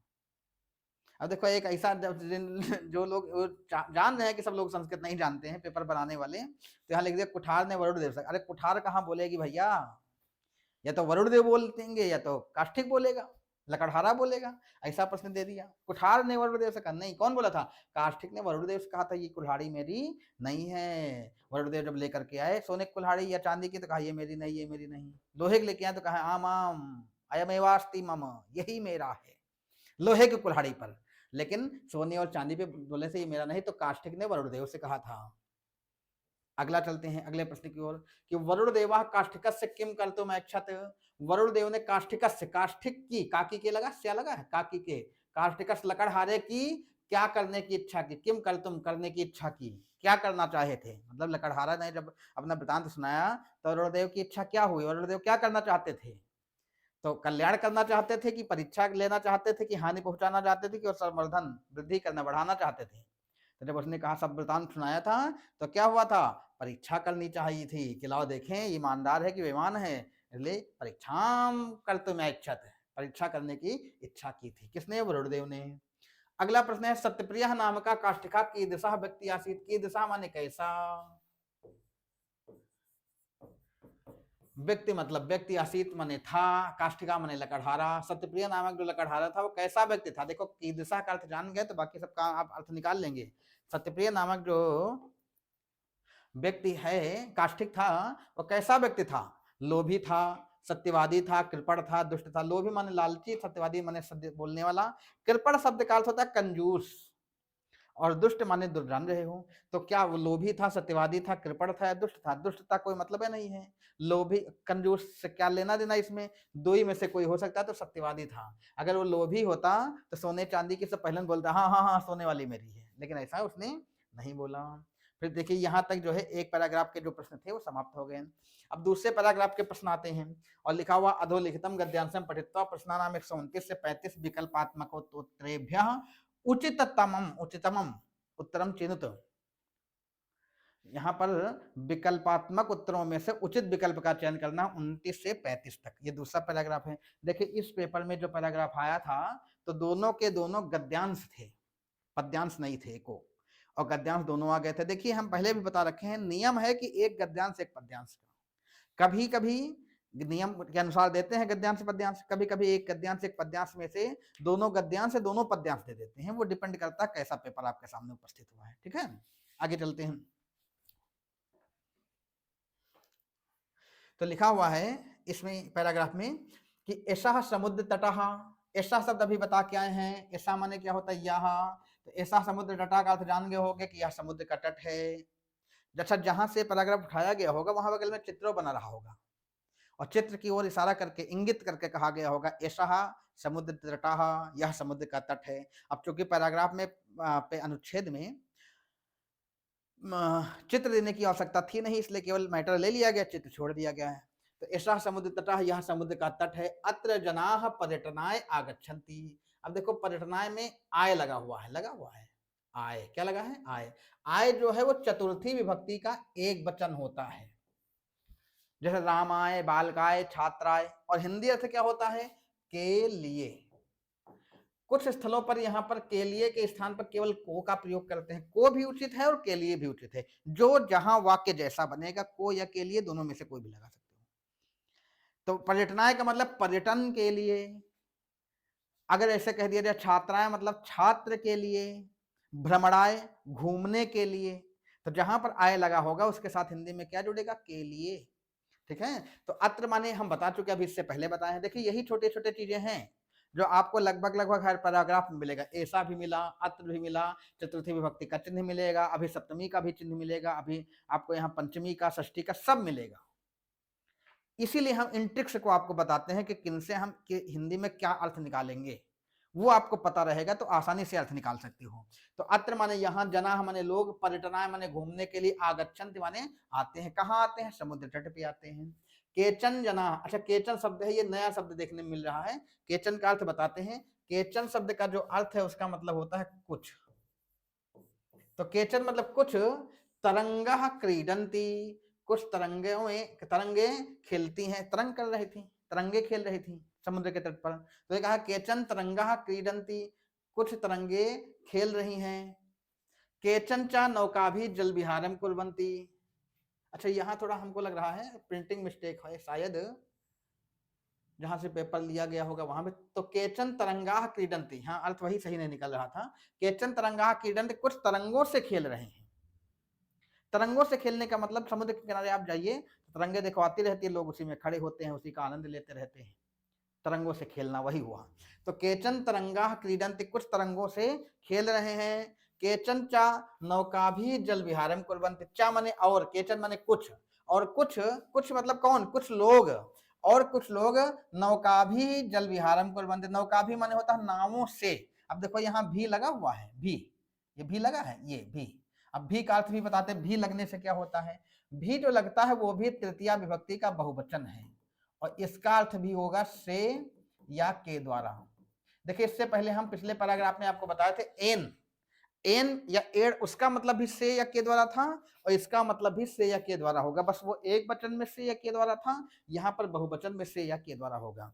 अब देखो एक ऐसा जो लोग जान रहे हैं कि सब लोग संस्कृत नहीं जानते हैं, पेपर बनाने वाले, तो यहाँ लिख दिया कुठार ने वरुणदेव से। अरे कुठार कहाँ बोलेगी भैया, या तो वरुणदेव बोल देंगे या तो काष्ठिक बोलेगा, लकड़हारा बोलेगा। ऐसा प्रश्न दे दिया, कुठार ने वरुणदेव से कहा, नहीं कौन बोला था, काष्ठिक ने वरुणदेव से कहा था ये कुल्हाड़ी मेरी नहीं है। वरुणदेव जब लेकर के आए सोने की कुल्हाड़ी या चांदी की तो कहा ये मेरी नहीं, ये मेरी नहीं। लोहे की लेके आए तो कहा आम आम अयमेवास्ति मम, यही मेरा है, लोहे की कुल्हाड़ी पर। लेकिन सोने और चांदी पे बोले से ये मेरा नहीं, तो काष्ठिक ने वरुणदेव से कहा था। अगला चलते हैं अगले प्रश्न की ओर, कि वरुण देवा काष्ठिकस्य किम कर्तुम ऐच्छत, वरुण देव ने काष्ठिकस्य, काष्ठिक की, काकी के लगा, क्या लगा है, काकी के, काष्ठिकस लकड़हारे की क्या करने की इच्छा की, किम कर्तुम करने की इच्छा की, क्या करना चाहे थे। मतलब लकड़हारा ने जब अपना वृतांत सुनाया तो वरुण देव की इच्छा क्या हुई, वरुण देव क्या करना चाहते थे, तो कल्याण करना चाहते थे कि परीक्षा लेना चाहते थे कि हानि पहुंचाना चाहते थे कि और संवर्धन वृद्धि करना बढ़ाना चाहते थे। तो जब उसने कहा सब वृतांत सुनाया था तो क्या हुआ था, परीक्षा करनी चाहिए थी कि लाओ देखें ईमानदार है कि बेईमान है, इसलिए परीक्षा करते मैं इच्छा है, परीक्षा करने की इच्छा की थी, किसने, वरुणदेव ने। अगला प्रश्न है, सत्यप्रिय नाम का काष्ठिका की दिशा व्यक्ति आसित, की दिशा माने कैसा, व्यक्ति मतलब व्यक्ति, आसित माने था, काष्ठिका माने लकड़हारा, सत्यप्रिय नामक जो लकड़हारा था वो कैसा व्यक्ति था। देखो कीदृशा का अर्थ जान गए तो बाकी सबका आप अर्थ निकाल लेंगे। सत्यप्रिय नामक जो व्यक्ति है काष्ठिक था वो कैसा व्यक्ति था, लोभी था, सत्यवादी था, कृपण था, दुष्ट था। लोभी माने लालची, सत्यवादी माने सत्य बोलने वाला, कृपण शब्द का अर्थ होता है कंजूस, और दुष्ट माने दुर्जान रहे हो। तो क्या वो लोभी था, सत्यवादी था, कृपण था या दुष्ट था, दुष्टता कोई मतलब है नहीं है। लोभी कंजूस से क्या लेना देना इसमें, दो ही में से कोई हो सकता है, तो सत्यवादी था। अगर वो लोभी होता तो सोने चांदी की सब पहले बोलता हाँ हाँ हाँ सोने वाली मेरी है, लेकिन ऐसा उसने नहीं बोला। फिर देखिए यहाँ तक जो है एक पैराग्राफ के जो प्रश्न थे वो समाप्त हो गए। अब दूसरे पैराग्राफ के प्रश्न आते हैं, और लिखा हुआ अधोलिखितम गद्यांशम पठित्वा प्रश्नानाम 129 से 35 विकल्पात्मकोत्तरेभ्यः उचिततमम, उचितमम उत्तरम चिनुत। यहाँ पर विकल्पात्मक उत्तरों में से उचित विकल्प का चयन करना 29 से 35 तक, ये दूसरा पैराग्राफ है। देखिए इस पेपर में जो पैराग्राफ आया था तो दोनों के दोनों गद्यांश थे, पद्यांश नहीं थे को, और गद्यांश दोनों आ गए थे। देखिए हम पहले भी बता रखे हैं, नियम है कि एक गद्यांश एक पद्यांश का, कभी कभी नियम के अनुसार देते हैं गद्यांश पद्यांश, कभी कभी एक गद्यांश एक पद्यांश में से दोनों गद्यांश से दोनों पद्यांश दे देते हैं, वो डिपेंड करता है कैसा पेपर आपके सामने उपस्थित हुआ है। ठीक है, आगे चलते हैं। तो लिखा हुआ है इसमें पैराग्राफ में कि ऐसा समुद्र तटः, ऐसा शब्द अभी बता के आए हैं, ऐसा माने क्या होता है यहाँ, तो ऐसा समुद्र तटा का अर्थ जान गए होंगे कि यह समुद्र का तट है। अच्छा, जहां से पैराग्राफ उठाया गया होगा वहां बगल में चित्र बना रहा होगा और चित्र की ओर इशारा करके इंगित करके कहा गया होगा ऐसा समुद्र तटः, यह समुद्र का तट है। अब चूंकि पैराग्राफ में पे अनुच्छेद में चित्र देने की आवश्यकता थी नहीं, इसलिए केवल मैटर ले लिया गया, चित्र छोड़ दिया गया है। तो ऐसा समुद्र तटः, यह समुद्र का तट है। अत्र जनाः पर्यटनाय आगच्छन्ति। अब देखो पर्यटनाय में आय लगा हुआ है, आय क्या लगा है, आय। आय जो है वो चतुर्थी विभक्ति का एक वचन होता है, जैसे रामाय, बालकाय, छात्राय। और हिंदी अर्थ क्या होता है, के लिए। कुछ स्थलों पर यहाँ पर के लिए के स्थान पर केवल को का प्रयोग करते हैं। को भी उचित है और के लिए भी उचित है, जो जहां वाक्य जैसा बनेगा, को या के लिए दोनों में से कोई भी लगा सकते हो। तो पर्यटनाय का मतलब पर्यटन के लिए। अगर ऐसे कह दिया जाए छात्राएं मतलब छात्र के लिए, भ्रमणाय घूमने के लिए। तो जहां पर आय लगा होगा उसके साथ हिंदी में क्या जुड़ेगा, के लिए। ठीक है, तो अत्र माने हम बता चुके, अभी इससे पहले बताए हैं। देखिए यही छोटे छोटे चीजें हैं जो आपको लगभग हर पैराग्राफ में मिलेगा। ऐसा भी मिला, अत्र भी मिला, चतुर्थी विभक्ति का चिन्ह मिलेगा, अभी सप्तमी का भी चिन्ह मिलेगा, अभी आपको यहाँ पंचमी का, षष्ठी का सब मिलेगा। इसीलिए हम इन ट्रिक्स को आपको बताते हैं कि किनसे हम हिंदी में क्या अर्थ निकालेंगे, वो आपको पता रहेगा तो आसानी से अर्थ निकाल सकते हो। तो अत्र माने यहाँ, जना माने लोग, पर्यटनाय माने घूमने के लिए, आगच्छन्ति माने आते हैं। कहाँ आते हैं, समुद्र तट पे आते हैं। केचन जना, अच्छा केचन शब्द है, ये नया शब्द देखने में मिल रहा है। केचन का अर्थ बताते हैं। केचन शब्द का जो अर्थ है उसका मतलब होता है कुछ। तो केचन मतलब कुछ, तरंगा क्रीडंती, कुछ तरंगे खेलती हैं, तरंग कर रही थी, तरंगे खेल रही थी समुद्र के तट पर। तो ये कहा केचन तरंगा क्रीडंती, कुछ तरंगे खेल रही हैं। केचन चा नौका भी जल विहारम कुर्वन्ति। अच्छा यहाँ थोड़ा हमको लग रहा है प्रिंटिंग मिस्टेक है शायद, जहां से पेपर लिया गया होगा वहां पे। तो केचन तरंगा क्रीडंती, हाँ अर्थ वही सही नहीं निकल रहा था। केचन तरंगा क्रीडंती, कुछ तरंगों से खेल रहे हैं। तरंगों से खेलने का मतलब, समुद्र के किनारे आप जाइए, तरंगे देखो आती रहती है, लोग उसी में खड़े होते हैं, उसी का आनंद लेते रहते हैं। तरंगों से खेलना वही हुआ। तो केचन तरंगा क्रीडंति, कुछ तरंगों से खेल रहे हैं। केचन चा नौका भी जल विहारम कुर्वन्ति, चा माने और, केचन माने कुछ, और कुछ मतलब कौन, कुछ लोग, और कुछ लोग नौका भी जल विहारम कुर्वन्ति। नौका भी माने होता है नावों से। अब देखो यहाँ भी लगा हुआ है, भी, ये भी लगा है, ये भी। अब भी का अर्थ भी बताते, भी लगने से क्या होता है, भी जो लगता है वो भी तृतीया विभक्ति का बहुवचन है, और इसका अर्थ भी होगा से या के द्वारा। देखिए इससे पहले हम पिछले पैराग्राफ में आपको बताए थे एन या एड, उसका मतलब भी से या के द्वारा था, और इसका मतलब भी से या के द्वारा होगा। बस वो एक वचन में से या के द्वारा था, यहाँ पर बहुवचन में से या के द्वारा होगा।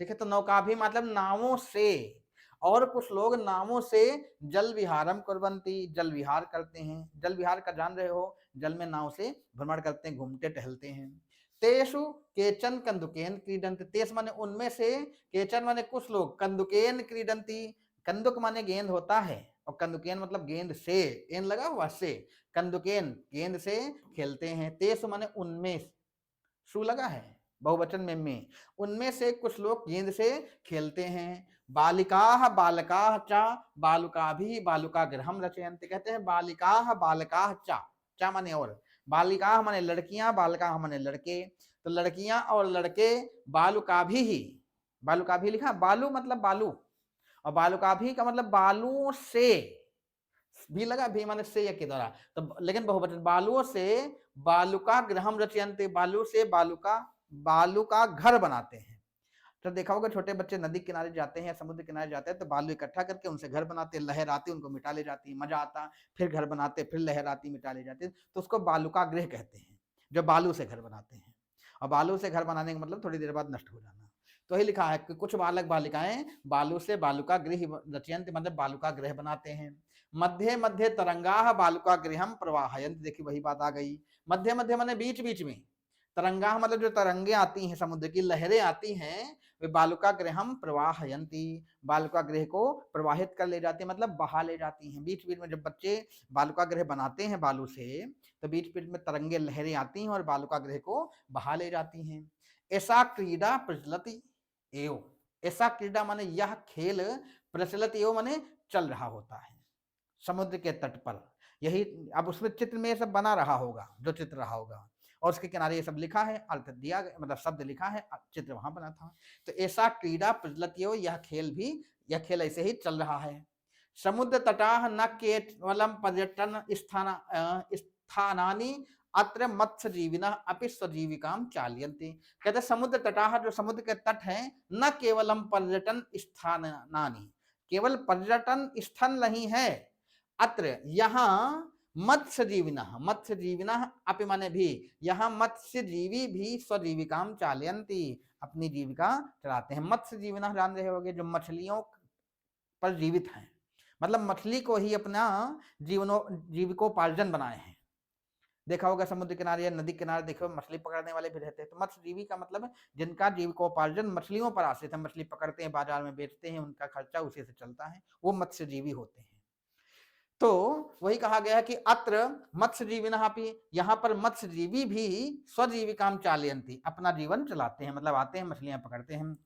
ठीक है, तो नौका भी मतलब नावों से, और कुछ लोग नावों से जल विहारम कुर्वन्ति, जल विहार करते हैं। जल विहार का जान रहे हो, जल में नाव से भ्रमण करते हैं, घूमते टहलते हैं। तेषु केचन कंदुकेन क्रीडन्ति, तेस माने उनमें से, केचन माने कुछ लोग, कंदुकेन क्रीडन्ति, कंदुक माने गेंद होता है, और कंदुकेन मतलब गेंद से, एन लगा हुआ से, कंदुकेन गेंद से खेलते हैं। तेसु माने उनमें, सु लगा है बहुवचन में, उनमें से कुछ लोग गेंद से खेलते हैं। बालिकाः बालकाः च बालुकाभिः बालुकागृहं रचयन्ति, कहते हैं बालिकाः बालकाः च माने और, बालिकाः माने लड़कियां, बालकाः माने लड़के। तो लड़कियां और लड़के, बालुकाभिः, बालुकाभिः लिखा, बालू मतलब बालू, और बालुकाभिः का मतलब बालुओं से, भी लगा, भी माने से या के द्वारा, तो लेकिन बहुवचन, बालुओं से बालुका गृहम रचयन्ते, बालू से बालू का घर बनाते हैं। तो देखा होगा छोटे बच्चे नदी किनारे जाते हैं या समुद्र किनारे जाते हैं तो बालू इकट्ठा करके उनसे घर बनाते हैं, लहर आती उनको मिटा ले जाती है, मजा आता, फिर घर बनाते, फिर लहर आती मिटा ले जाती, तो उसको बालुका गृह कहते हैं, जो बालू से घर बनाते हैं। और बालू से घर बनाने का मतलब थोड़ी देर बाद नष्ट हो जाना। तो ही लिखा है कि कुछ बालक बालिकाएं बालू से बालुका गृह रचयन्ते, मतलब बालुका गृह बनाते हैं। मध्य मध्य तरंगा बालुका गृहम प्रवाहयन्ति, देखिए वही बात आ गई, मध्य मध्य माने बीच बीच में, तरंगा मतलब जो तरंगे आती हैं, समुद्र की लहरें आती हैं, वे बालुका गृहम प्रवाहयन्ति, बालुका गृह को प्रवाहित कर ले जाती है, मतलब बहा ले जाती हैं। बीच बीच में जब बच्चे बालुका गृह बनाते हैं बालू से, तो बीच बीच में तरंगे लहरें आती हैं और बालुका गृह को बहा ले जाती हैं। ऐसा क्रीडा प्रचलति एव, ऐसा क्रीडा माने यह खेल, प्रचलित एव माने चल रहा होता है समुद्र के तट पर, यही अब उसमें चित्र में ये सब बना रहा होगा, जो चित्र रहा होगा, और उसके किनारे ये सब लिखा है, अर्थ दिया गया, मतलब शब्द लिखा है, चित्र वहां बना था। तो ऐसा क्रीड़ा प्रचलत्यो, यह खेल ऐसे ही चल रहा है। समुद्र तटाह न केवलम पर्यटन स्थानानि अत्र मत्स्यजीविनः अपि स्वजीविकाम चालयन्ति। कहते समुद्र तटाह, जो समुद्र के तट हैं, न केवलम पर्यटन स्थानानि, केवल पर्यटन स्थल नहीं है, अत्र यहाँ मत्स्यजीविनः अपि माने भी, यहाँ मत्स्यजीवी भी स्वजीविकाम चालयन्ति, अपनी जीविका चलाते हैं। मत्स्यजीविनः जान रहे होगे, जो मछलियों पर जीवित हैं, मतलब मछली को ही अपना जीविकोपार्जन बनाए हैं। देखा होगा समुद्र किनारे या नदी किनारे देखो मछली पकड़ने वाले भी रहते हैं। तो मत्स्यजीवी का मतलब जिनका जीविकोपार्जन मछलियों पर आश्रित है, मछली पकड़ते हैं, बाजार में बेचते हैं, उनका खर्चा उसी से चलता है, वो मत्स्यजीवी होते हैं। तो वही कहा गया है कि अत्र मत्स्यजीविनः अपि, यहाँ पर मत्स्यजीवी भी स्वजीविकाम चालयन्ति, अपना जीवन चलाते हैं, मतलब आते हैं, मछलियां पकड़ते हैं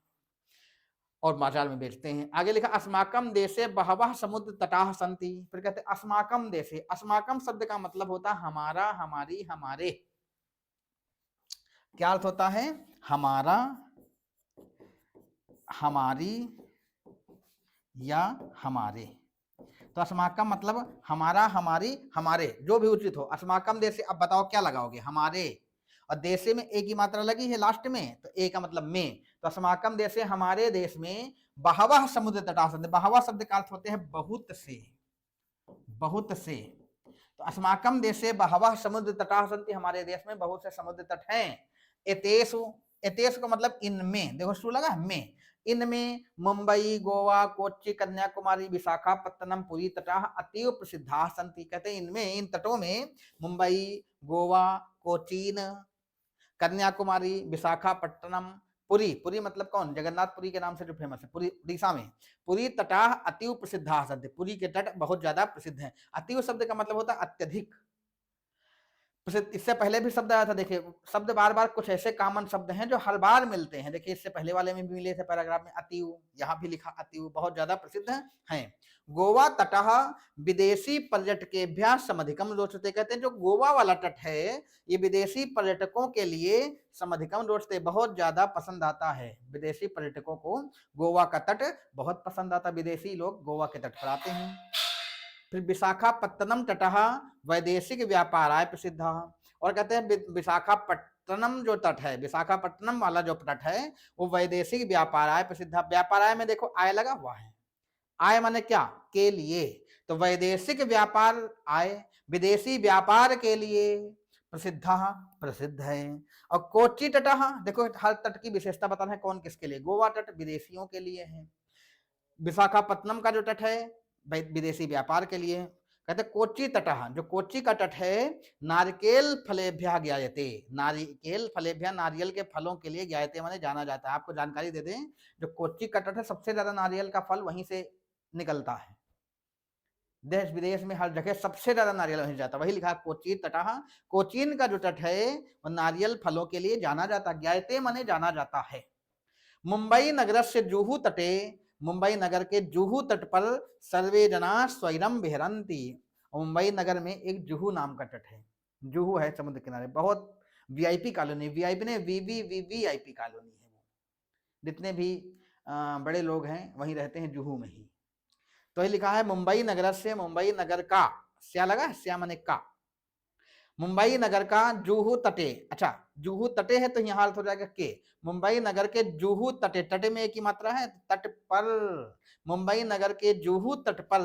और बाजार में बेचते हैं। आगे लिखा अस्माकम देशे बहवः समुद्र तटाः सन्ति। फिर कहते अस्माकम देशे, अस्माकम शब्द का मतलब होता है हमारा, हमारी, हमारे। क्या अर्थ होता है? हमारा, हमारी या हमारे। तो अस्माकम मतलब हमारा, हमारी, हमारे, जो भी उचित हो। अस्माकम देशे, अब बताओ क्या लगाओगे? हमारे, और देशे में एक ही मात्रा लगी है लास्ट में, तो ए का मतलब में। तो अस्माकम देशे, हमारे देश में, बहवः समुद्र तटाः सन्ति। बहवः शब्द का अर्थ होते हैं बहुत से, बहुत से। तो अस्माकम देशे बहवः समुद्र तटाः सन्ति, हमारे देश में बहुत से समुद्र तट हैं। एतेषु, एतेषु का मतलब इनमें, देखो शू लगा में, इनमें मुंबई, गोवा, कोच्चि, कन्याकुमारी, विशाखापत्तनम, पुरी तटाः अतीव प्रसिद्धाः सन्ति। कहते हैं इनमें, इन तटों में मुंबई, गोवा, कोचीन, कन्याकुमारी, विशाखापट्टनम, पुरी, पुरी मतलब कौन? जगन्नाथपुरी के नाम से जो फेमस है, पुरी उड़ीसा में, पुरी तटाः अतीव प्रसिद्धाः सन्ति, पुरी के तट बहुत ज्यादा प्रसिद्ध हैं। अतीव शब्द का मतलब होता है अत्यधिक प्रसिद्ध। इससे पहले भी शब्द आया था, देखिए शब्द बार बार कुछ ऐसे कॉमन शब्द हैं जो हर बार मिलते हैं। देखिए इससे पहले वाले में भी मिले थे पैराग्राफ में, अतीव, यहाँ भी लिखा अतीव, बहुत ज्यादा प्रसिद्ध हैं। गोवा तटः विदेशी पर्यटकेभ्यः समधिकम रोचते। कहते हैं जो गोवा वाला तट है, ये विदेशी पर्यटकों के लिए समधिकम रोचते, बहुत ज्यादा पसंद आता है। विदेशी पर्यटकों को गोवा का तट बहुत पसंद आता, विदेशी लोग गोवा के तट पर आते हैं। फिर विशाखापत्तनम तटः वैदेशिक व्यापाराय प्रसिद्ध। और कहते हैं विशाखापट्टनम जो तट है, विशाखापट्टनम वाला जो तट है, वो वैदेशिक व्यापाराय प्रसिद्ध। व्यापाराय में देखो आय लगा हुआ है, आय माने क्या? के लिए। तो वैदेशिक व्यापार आय, विदेशी व्यापार के लिए प्रसिद्ध, प्रसिद्ध है। और कोच्चि तटः, देखो हर तट की विशेषता बताना है, कौन किसके लिए? गोवा तट विदेशियों के लिए है, विशाखापत्तनम का जो तट है विदेशी व्यापार के लिए। कहते कोच्चि तटः, जो कोच्चि का तट है, नारिकेल फलेभ्यः ज्ञायते, नारिकेल फलेभ्यः, नारियल के फलों के लिए, ज्ञायते माने जाना जाता है। आपको जानकारी दे दें, जो कोच्चि का तट है, सबसे ज्यादा नारियल का फल वहीं से निकलता है। देश विदेश में हर जगह सबसे ज्यादा नारियल वहीं जाता है, वही लिखा कोच्चि तटः। कोचीन का जो तट है वो नारियल फलों के लिए जाना जाता, ज्ञायते माने जाना जाता है। मुंबई नगर से जुहू तटे, मुंबई नगर के जुहू तट पर सर्वे जना स्वैरम विहरंती। मुंबई नगर में एक जुहू नाम का तट है, जुहू है समुद्र किनारे, बहुत वीआईपी कॉलोनी, वीआईपी ने वीवीआईपी कॉलोनी है वो, जितने भी बड़े लोग हैं वहीं रहते हैं जुहू में ही। तो ये लिखा है मुंबई नगर से, मुंबई नगर का, क्या लगा है? श्या माने का, मुंबई नगर का जुहू तटे। अच्छा जुहू तटे है तो यहाँ अर्थ हो जाएगा के, मुंबई नगर के जुहू तटे, तटे में एक ही मात्रा है, तट पर, मुंबई नगर के जुहू तट पर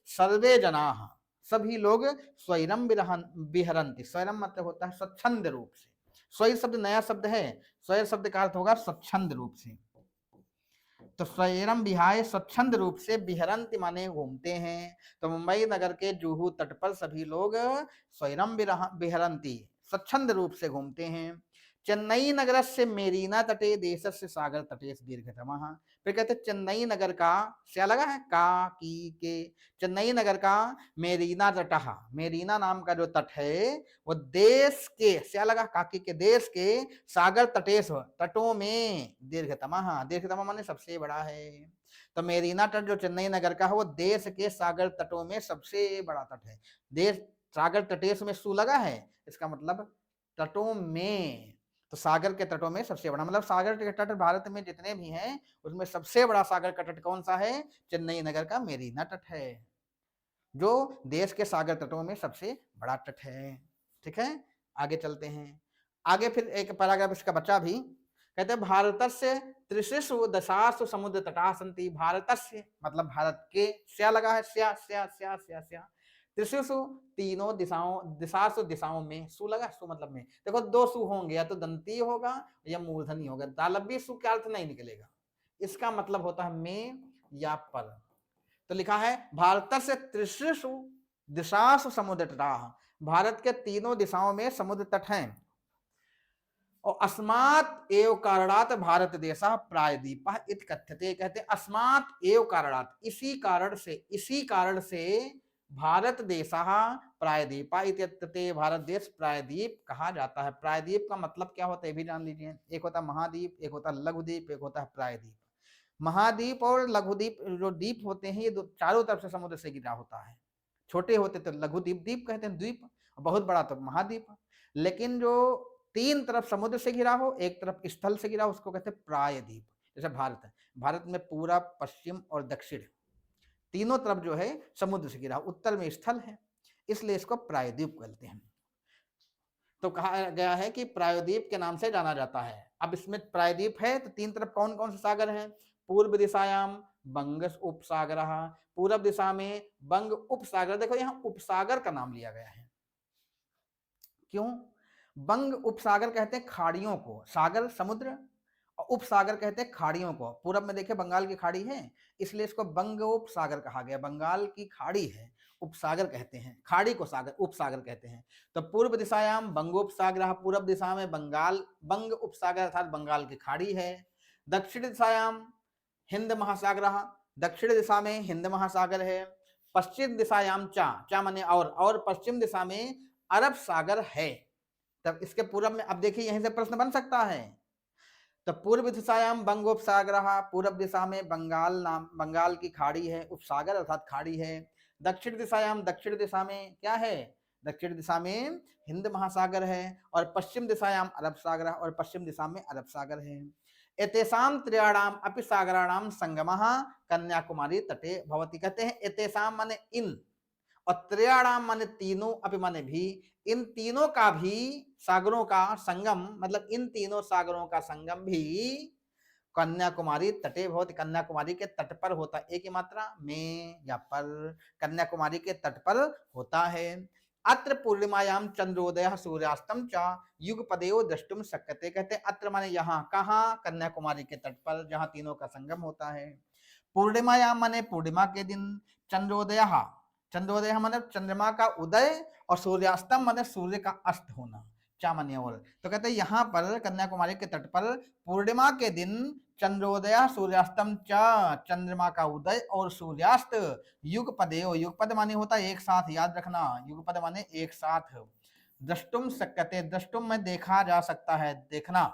सर्वे जना, सभी लोग स्वैरम विहरंती। स्वैरम मतलब होता है स्वच्छंद रूप से, स्वैर शब्द नया शब्द है, स्वैर शब्द का अर्थ होगा स्वच्छंद रूप से। तो स्वैरम विहाय, स्वच्छंद रूप से, विहरंती माने घूमते हैं। तो मुंबई नगर के जुहू तट पर सभी लोग स्वैरम विहरंती, स्वच्छंद रूप से घूमते हैं। चेन्नई नगर से मेरीना तटे देशस्य सागर तटेश दीर्घतमः। फिर कहते चेन्नई नगर का, क्या लगा है? का, की, के, चेन्नई नगर का मेरीना तटः, मेरीना नाम का जो तट है वो देश के, क्या लगा? काकी के, देश के सागर तटेश, तटों में, दीर्घतमः, दीर्घतम माने सबसे बड़ा है। तो मेरीना तट जो चेन्नई नगर का है वो देश के सागर तटों में सबसे बड़ा तट है। देश सागर तटेश में सु लगा है, इसका मतलब तटों में। तो सागर के तटों में सबसे बड़ा, मतलब सागर के तट भारत में जितने भी हैं उसमें सबसे बड़ा सागर का तट कौन सा है? चेन्नई नगर का मेरीना तट है, जो देश के सागर तटों में सबसे बड़ा तट है। ठीक है, आगे चलते हैं। आगे फिर एक पैराग्राफ इसका बचा भी, कहते हैं भारतस्य त्रिशिषु दशासु समुद्र तटा सन्ति। भारतस्य मतलब भारत के, स्या लगा है, स्या स्या स्या स्या स्या, त्रिशिषु तीनों दिशाओं, दिशासु दिशाओं में, सु लगा, सु मतलब में। देखो दो सु होंगे, या तो दंती होगा या मूर्धनी होगा, तालव्य सु का अर्थ नहीं निकलेगा, इसका मतलब होता है में या पर। तो लिखा है भारतस्य त्रिशिषु दिशासु समुद्र तटा, भारत के तीनों दिशाओं में समुद्र तट हैं। और अस्मात् एव कारणात् भारत देशः प्रायद्वीपः इति कथ्यते, कहते अस्मात् एव कारणात्, इसी कारण से भारत देशः प्रायद्वीपः इति कथ्यते, भारत देश प्रायद्वीप कहा जाता है। प्रायद्वीप का मतलब क्या होता है भी जान लीजिए, एक होता है महाद्वीप, एक होता है लघुद्वीप, एक होता है प्रायद्वीप। महाद्वीप और लघुद्वीप जो द्वीप होते हैं ये चारों तरफ से समुद्र से घिरा होता है। छोटे होते तो लघुद्वीप द्वीप कहते हैं द्वीप, बहुत बड़ा तो महाद्वीप। लेकिन जो तीन तरफ समुद्र से घिरा हो, एक तरफ स्थल से घिरा हो, उसको कहते हैं प्रायद्वीप। जैसे भारत है, भारत में पूरा पश्चिम और दक्षिण तीनों तरफ जो है समुद्र से घिरा, उत्तर में स्थल है, इसलिए इसको प्रायद्वीप कहते हैं। तो कहा गया है कि प्रायद्वीप के नाम से जाना जाता है। अब इसमें प्रायद्वीप है तो तीन तरफ कौन कौन से सागर हैं? पूर्व दिशायाम बंग उपसागर, पूर्व दिशा में बंग उपसागर। देखो यहाँ उपसागर का नाम लिया गया है, क्यों? बंग उपसागर कहते हैं खाड़ियों को, सागर समुद्र, और उपसागर कहते हैं खाड़ियों को। पूरब में देखे बंगाल की खाड़ी है, इसलिए इसको बंग उपसागर कहा गया। बंगाल की खाड़ी है, उपसागर कहते हैं, खाड़ी को सागर उपसागर कहते हैं। तो पूर्व दिशायाम बंगोपसागर, पूर्व दिशा में बंगाल बंग उपसागर अर्थात बंगाल की खाड़ी है। दक्षिण दिशायाम हिंद महासागर, दक्षिण दिशा में हिंद महासागर है। पश्चिम दिशायाम चा माने और पश्चिम दिशा में अरब सागर है। तब इसके पूर्व में, अब देखिए यहीं से प्रश्न बन सकता है। तो पूर्व दिशायाम बंगोपसागर, पूर्व दिशा में बंगाल की खाड़ी है, उपसागर अर्थात खाड़ी है। दक्षिण दिशायाम, दक्षिण दिशा में क्या है? दक्षिण दिशा में हिंद महासागर है। और पश्चिम दिशायाम अरब सागर, और पश्चिम दिशा में अरब सागर है। एतेषां त्रयाणाम अपि सागराणाम संगमः कन्याकुमारी तटे भवति, कहते हैं एतेषाम माने इन, और त्रयाणाम माने तीनों, अपि माने भी, इन तीनों का भी सागरों का संगम, मतलब इन तीनों सागरों का संगम भी कन्याकुमारी तटे भवति, कन्याकुमारी के तट पर होता है। एक ही मात्रा में या पर, कन्याकुमारी के तट पर होता है। अत्र पूर्णिमायाम चंद्रोदय सूर्यास्तम च युगपदेव द्रष्टुम शक्यते, कहते अत्र माने यहाँ, कहाँ? कन्याकुमारी के तट पर जहाँ तीनों का संगम होता है। पूर्णिमायाम माने पूर्णिमा के दिन, चंद्रोदय, चंद्रोदय माने चंद्रमा का उदय, और सूर्यास्तम माने सूर्य का अस्त होना, चा माने और। तो कहते हैं यहाँ पर कन्याकुमारी के तट पर पूर्णिमा के दिन चंद्रोदय सूर्यास्तम चा, चंद्रमा का उदय और सूर्यास्त, युगपदेव, युगपद माने होता है एक साथ, याद रखना, युगपद माने एक साथ। द्रष्टुम शक्यते, द्रष्टुम में देखा जा सकता है, देखना।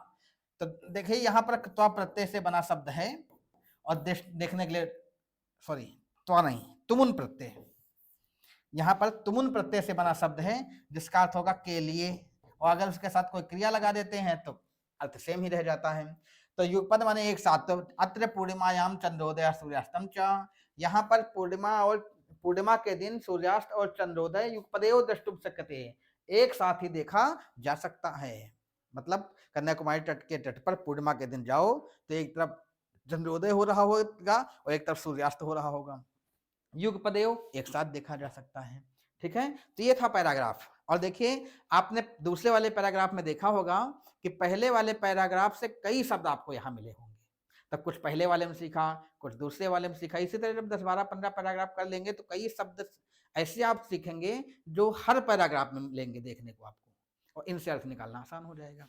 तो देखिए यहाँ पर त्वा प्रत्यय से बना शब्द है, और देखने के लिए, सॉरी त्वा नहीं, तुमुन प्रत्यय, यहाँ पर तुमुन प्रत्यय से बना शब्द है, जिसका अर्थ होगा के लिए, और अगर उसके साथ कोई क्रिया लगा देते हैं तो अर्थ सेम ही रह जाता है। तो युगपद माने एक साथ। तो अत्र पूर्णिमायाम चंद्रोदय सूर्यास्तम च, यहाँ पर पूर्णिमा के दिन सूर्यास्त और चंद्रोदय युगपदेव द्रष्टुम शक्यते, एक साथ ही देखा जा सकता है। मतलब कन्याकुमारी तट के तट पर पूर्णिमा के दिन जाओ तो एक तरफ चंद्रोदय हो रहा होगा और एक तरफ सूर्यास्त हो रहा होगा, युगपदेव एक साथ देखा जा सकता है। ठीक है, तो ये था पैराग्राफ। और देखिए आपने दूसरे वाले पैराग्राफ में देखा होगा कि पहले वाले पैराग्राफ से कई शब्द आपको यहाँ मिले होंगे। तब कुछ पहले वाले में सीखा, कुछ दूसरे वाले में सीखा, इसी तरह जब 10, 12, 15 पैराग्राफ कर लेंगे तो कई शब्द ऐसे आप सीखेंगे जो हर पैराग्राफ में मिलेंगे देखने को आपको, और इनसे अर्थ निकालना आसान हो जाएगा।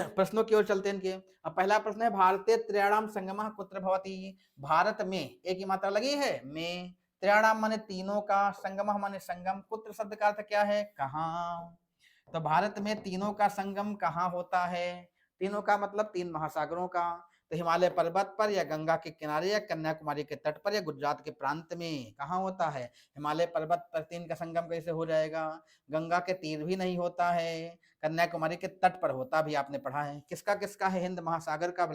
प्रश्नों की ओर चलते हैं इनके। अब पहला प्रश्न है भारतीय त्रयाणाम संगमः कुत्र भवति, भारत में, एक ही मात्रा लगी है में, त्रयाणाम माने तीनों का, संगमः माने संगम, कुत्र शब्द का अर्थ क्या है? कहाँ। तो भारत में तीनों का संगम कहाँ होता है? तीनों का मतलब तीन महासागरों का। तो हिमालय पर्वत पर या गंगा के किनारे या कन्याकुमारी के तट पर या गुजरात के प्रांत में कहाँ होता है? हिमालय पर्वत पर तीन का संगम कैसे हो जाएगा? गंगा के तीर भी नहीं होता है, कन्याकुमारी के तट पर होता भी आपने पढ़ा है। किसका किसका है? हिंद महासागर का,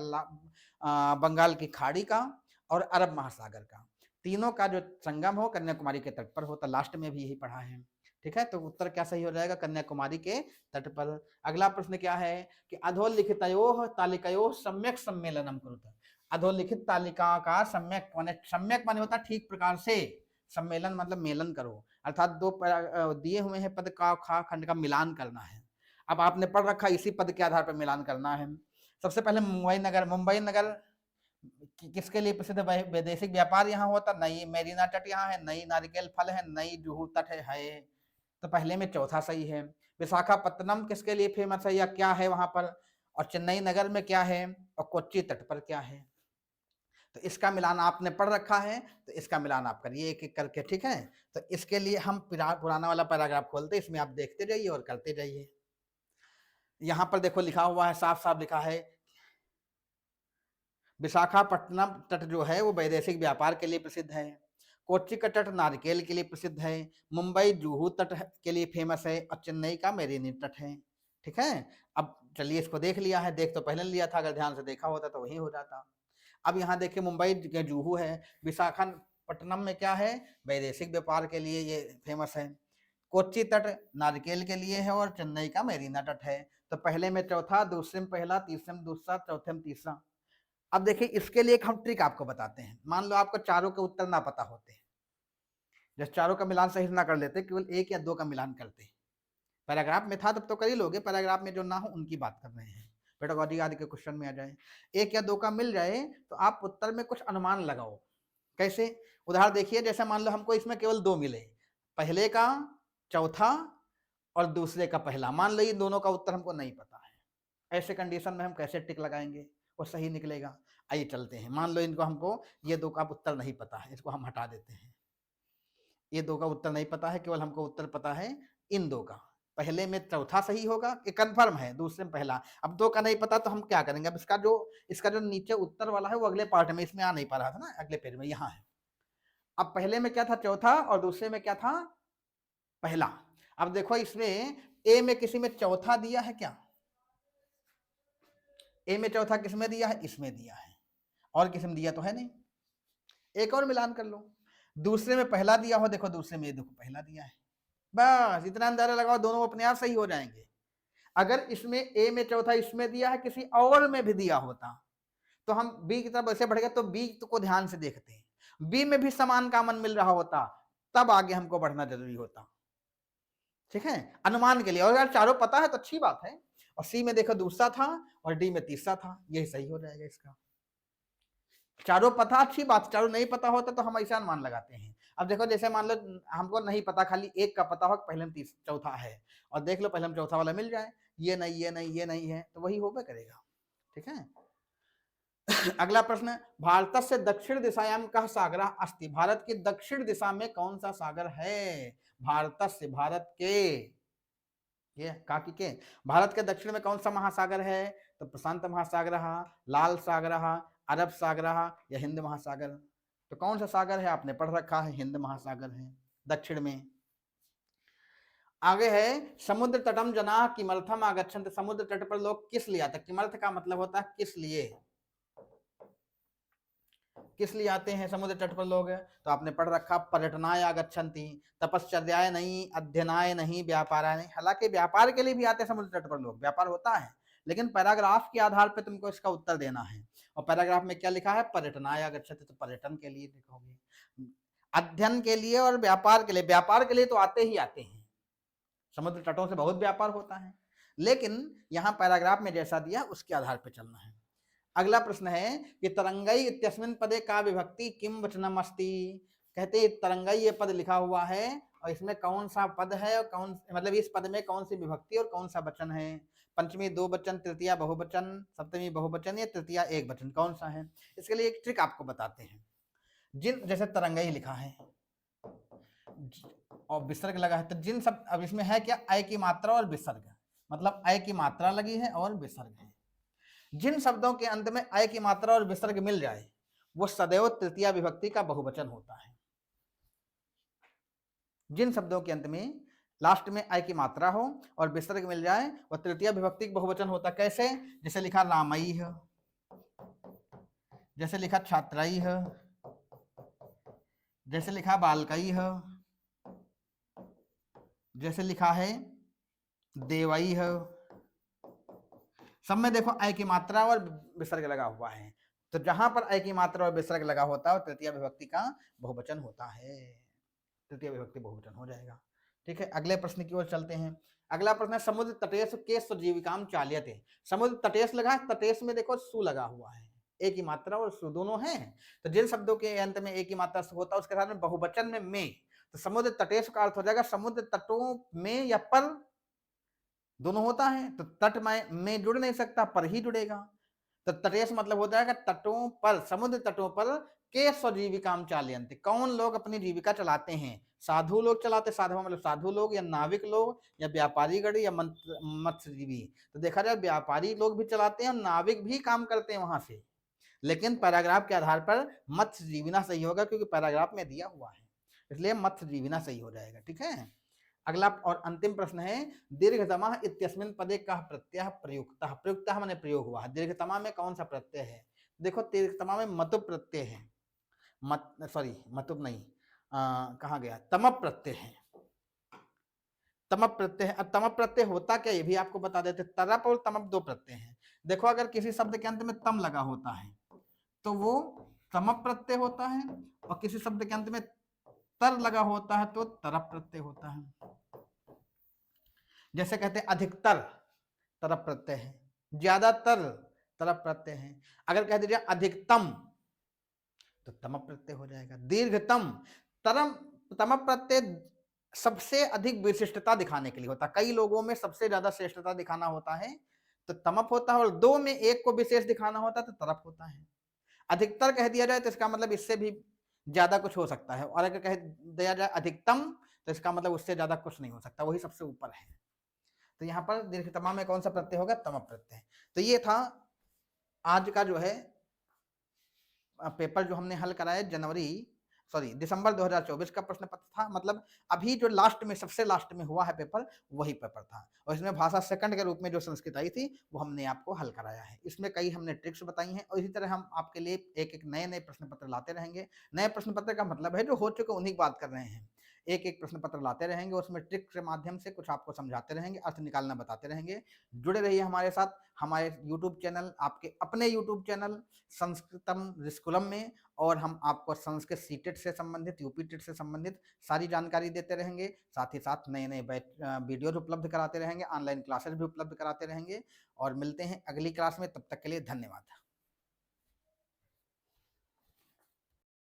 बंगाल की खाड़ी का और अरब महासागर का, तीनों का जो संगम हो कन्याकुमारी के तट पर होता। लास्ट में भी यही पढ़ा है। ठीक है, तो उत्तर क्या सही हो जाएगा? कन्याकुमारी के तट पर। अगला प्रश्न क्या है कि अधोलिखितयोः तालिकयोः सम्यक सम्मेलनम कुरुत। अधोलिखित तालिका का सम्यक माने होता ठीक प्रकार से, सम्मेलन मतलब मेलन करो, अर्थात दो दिए हुए हैं पद का खा खंड का मिलान करना है। अब आपने पढ़ रखा, इसी पद के आधार पर मिलान करना है। सबसे पहले मुंबई नगर किसके लिए प्रसिद्ध? वैदेशिक व्यापार यहाँ होता। नई मेरीना तट यहाँ है, नई नारिकेल फल है, नई जुहू तट है। तो पहले में चौथा सही है। विशाखापत्तनम किसके लिए फेमस है या क्या है वहां पर? और चेन्नई नगर में क्या है? और कोच्चि तट पर क्या है? तो इसका मिलान आपने पढ़ रखा है, तो इसका मिलान आप करिए एक एक करके। ठीक है, तो इसके लिए हम पुराना वाला पैराग्राफ खोलते, इसमें आप देखते जाइए और करते जाइए। यहां पर देखो लिखा हुआ है, साफ साफ लिखा है, विशाखापट्टनम तट जो है वो वैदेशिक व्यापार के लिए प्रसिद्ध है। कोच्चि का तट नारिकेल के लिए प्रसिद्ध है। मुंबई जुहू तट के लिए फेमस है और चेन्नई का मेरीनी तट है। ठीक है, अब चलिए इसको देख लिया है, देख तो पहले लिया था, अगर ध्यान से देखा होता तो वही हो जाता। अब यहाँ देखिए मुंबई के जुहू है, विशाखापट्टनम में क्या है? वैदेशिक व्यापार के लिए ये फेमस है। कोच्चि तट नारिकेल के लिए है और चेन्नई का मेरीना तट है। तो पहले में चौथा, दूसरे में पहला, तीसरे में दूसरा, चौथे में तीसरा। अब देखिए इसके लिए एक हम ट्रिक आपको बताते हैं। मान लो आपको चारों के उत्तर ना पता होते, जब चारों का मिलान सही ना कर लेते, केवल एक या दो का मिलान करते। पैराग्राफ में था तब तो कर ही लोगे, पैराग्राफ में जो ना हो उनकी बात कर रहे हैं, पेडागॉजी आदि के क्वेश्चन में आ जाए। एक या दो का मिल जाए तो आप उत्तर में कुछ अनुमान लगाओ। कैसे? उदाहरण देखिए, जैसे मान लो हमको इसमें केवल दो मिले, पहले का चौथा और दूसरे का पहला। मान लो ये दोनों का उत्तर हमको नहीं पता है, ऐसे कंडीशन में हम कैसे टिक लगाएंगे? वो सही निकलेगा। आइए चलते हैं, मान लो इनको हमको ये दो का उत्तर नहीं पता है, इसको हम हटा देते हैं। ये दो का उत्तर नहीं पता है, केवल हमको उत्तर पता है इन दो का। पहले में चौथा सही होगा, ये कंफर्म है, दूसरे में पहला। अब दो का नहीं पता तो हम क्या करेंगे? अब इसका जो नीचे उत्तर वाला है वो अगले पार्ट में, इसमें आ नहीं पा रहा था ना, अगले पेज में यहाँ है। अब पहले में क्या था? चौथा, और दूसरे में क्या था? पहला। अब देखो इसमें ए में किसी में चौथा दिया है क्या? ए में चौथा किसमें दिया है? इसमें दिया है, और किसी में दिया तो है नहीं। एक और मिलान कर लो, दूसरे में पहला दिया हो, देखो दूसरे में देखो पहला दिया है, बस इतना अंदाजा लगाओ, दोनों अपने आप सही हो जाएंगे। अगर इसमें ए में चौथा इसमें दिया है, किसी और में भी दिया होता तो हम बी की तरफ ऐसे बढ़ गए, तो बी को ध्यान से देखते हैं, बी में भी समान कामन मिल रहा होता, तब आगे हमको बढ़ना जरूरी होता। ठीक है, अनुमान के लिए। और अगर चारों पता है तो अच्छी बात है, और सी में देखो दूसरा था और डी में तीसरा था, यही सही हो जाएगा इसका। चारों पता अच्छी बात, चारों नहीं पता होता तो हम ऐसा अनुमान लगाते हैं। अब देखो जैसे मान लो हमको नहीं पता, खाली एक का पता हो, पहले में चौथा है, और देख लो पहले में चौथा वाला मिल जाए, ये नहीं ये नहीं ये नहीं है, तो वही होगा करेगा। ठीक है, अगला प्रश्न, भारत से दक्षिण दिशायां कः सागर अस्ति। भारत की दक्षिण दिशा में कौन सा सागर है? भारत से, भारत के, ये काकी के, भारत के दक्षिण में कौन सा महासागर है? तो प्रशांत महासागर, लाल सागर, अरब सागर या हिंद महासागर? तो कौन सा सागर है? आपने पढ़ रखा है, हिंद महासागर है दक्षिण में। आगे है, समुद्र तटम जना किमर्थम आगच्छन्ति। समुद्र तट पर लोग किस लिए आते? किमर्थ का मतलब होता है किस लिए, किस लिए आते हैं समुद्र तट पर लोग? तो आपने पढ़ रखा, पर्यटनाय आगच्छन्ति, तपश्चर्याय नहीं, अध्ययनाय नहीं, व्यापाराय नहीं। हालांकि व्यापार के लिए भी आते हैं समुद्र तट पर लोग, व्यापार होता है, लेकिन पैराग्राफ के आधार पर तुमको इसका उत्तर देना है। और पैराग्राफ में क्या लिखा है? पर्यटनाय आगच्छन्ति, तो पर्यटन के लिए लिखोगे, अध्ययन के लिए और व्यापार के लिए। व्यापार के लिए तो आते ही आते हैं, समुद्र तटों से बहुत व्यापार होता है, लेकिन यहाँ पैराग्राफ में जैसा दिया उसके आधार पर चलना है। अगला प्रश्न है कि तरंगई इत्यस्मिन् पदे का विभक्ति किम वचनम अस्ति। कहते तरंगई ये पद लिखा हुआ है और इसमें कौन सा पद है और कौन, मतलब इस पद में कौन सी विभक्ति और कौन सा वचन है? पंचमी दो वचन, तृतीया बहुवचन, सप्तमी बहुवचन या तृतीया एक वचन, कौन सा है? इसके लिए एक ट्रिक आपको बताते हैं। जिन, जैसे तरंगई लिखा है और विसर्ग लगा है, तो जिन सब, अब इसमें है क्या? अय की मात्रा और विसर्ग, मतलब अय की मात्रा लगी है और विसर्ग है। जिन शब्दों के अंत में अय की मात्रा और विसर्ग मिल जाए वो सदैव तृतीया विभक्ति का बहुवचन होता है। जिन शब्दों के अंत में लास्ट में अय की मात्रा हो और विसर्ग मिल जाए वह तृतीया विभक्ति का बहुवचन होता है। कैसे? जैसे लिखा रामई है, जैसे लिखा छात्राई है, जैसे लिखा बालकई है, जैसे लिखा है देवई है। सब में देखो अय की मात्रा और विसर्ग लगा हुआ है, तो जहां पर अय की मात्रा और विसर्ग लगा होता है तृतीय विभक्ति का बहुवचन होता है, तृतीय विभक्ति बहुवचन हो जाएगा। ठीक है, अगले प्रश्न की ओर चलते हैं। अगला प्रश्न है समुद्र तटेश के स्वजीविकाम चाल्यते। समुद्र तटेश लगा है, तटेश में देखो सु लगा हुआ है, एक ही मात्रा और सु दोनों हैं, तो जिन शब्दों के अंत में एक ही मात्रा से होता है उसके साथ में बहुवचन में, तो समुद्र तटेश का अर्थ हो जाएगा समुद्र तटों में या पर दोनों होता है, तो तट में जुड़ नहीं सकता, पर ही जुड़ेगा, तो तटेश मतलब हो जाएगा तटों पर, समुद्र तटों पर के स्वजीविकाम चाल्यन्ते, कौन लोग अपनी जीविका चलाते हैं? साधु लोग चलाते, साधु मतलब साधु लोग या नाविक लोग या व्यापारी गढ़ या मत्स्यजीवी। तो देखा जाए व्यापारी लोग भी चलाते हैं और नाविक भी काम करते हैं वहां से, लेकिन पैराग्राफ के आधार पर मत्स्यजीविना सही होगा क्योंकि पैराग्राफ में दिया हुआ है, इसलिए मत्स्यजीविना सही हो जाएगा। ठीक है, अगला और अंतिम प्रश्न है दीर्घतमा इत्यस्मिन् पदे कः प्रत्यय प्रयुक्तः। प्रयुक्तः माने प्रयोग हुआ, दीर्घतमा में कौन सा प्रत्यय है? देखो दीर्घतमा में मतुप प्रत्यय है, मतुप नहीं, कहाँ गया, तमप प्रत्यय है, तमप प्रत्यय है। अब तमप प्रत्यय होता क्या ये भी आपको बता देते, तरप और तमप दो प्रत्यय हैं। देखो अगर किसी शब्द के अंत में तम लगा होता है तो वो तमप प्रत्यय होता है, और किसी शब्द के अंत में तर लगा होता है तो तरप प्रत्यय होता है। जैसे कहते हैं अधिकतर, तरप प्रत्यय है, ज्यादातर तरप प्रत्यय है, अगर कह दीजिए अधिकतम तो तमप प्रत्यय हो जाएगा। दीर्घतम, तमप प्रत्यय सबसे अधिक विशिष्टता दिखाने के लिए होता है, कई लोगों में सबसे ज्यादा श्रेष्ठता दिखाना होता है तो तमप होता है, और दो में एक को विशेष दिखाना होता है तो तरप होता है। अधिकतर कह दिया जाए तो इसका मतलब इससे भी ज्यादा कुछ हो सकता है, और अगर कह दिया जाए अधिकतम तो इसका मतलब उससे ज्यादा कुछ नहीं हो सकता, वही सबसे ऊपर है। तो यहाँ पर दीर्घतमा में कौन सा प्रत्यय होगा? तमप प्रत्यय। तो ये था आज का जो है पेपर जो हमने हल कराया दिसंबर 2024 का प्रश्न पत्र था, मतलब अभी जो लास्ट में सबसे लास्ट में हुआ है पेपर वही पेपर था, और इसमें भाषा सेकंड के रूप में जो संस्कृत आई थी वो हमने आपको हल कराया है। इसमें कई हमने ट्रिक्स बताई हैं, और इसी तरह हम आपके लिए एक एक नए नए प्रश्न पत्र लाते रहेंगे। नए प्रश्न पत्र का मतलब है जो हो चुके उन्हीं की बात कर रहे हैं, एक एक प्रश्न पत्र लाते रहेंगे, उसमें ट्रिक के माध्यम से कुछ आपको समझाते रहेंगे, अर्थ निकालना बताते रहेंगे। जुड़े रहिए हमारे साथ, हमारे यूट्यूब चैनल, आपके अपने यूट्यूब चैनल संस्कृतम रिस्कुलम में, और हम आपको संस्कृत सीटेट से संबंधित, यूपी टेट से संबंधित सारी जानकारी देते रहेंगे, साथ ही साथ नए नए वीडियोज उपलब्ध कराते रहेंगे, ऑनलाइन क्लासेस भी उपलब्ध कराते रहेंगे, और मिलते हैं अगली क्लास में, तब तक के लिए धन्यवाद।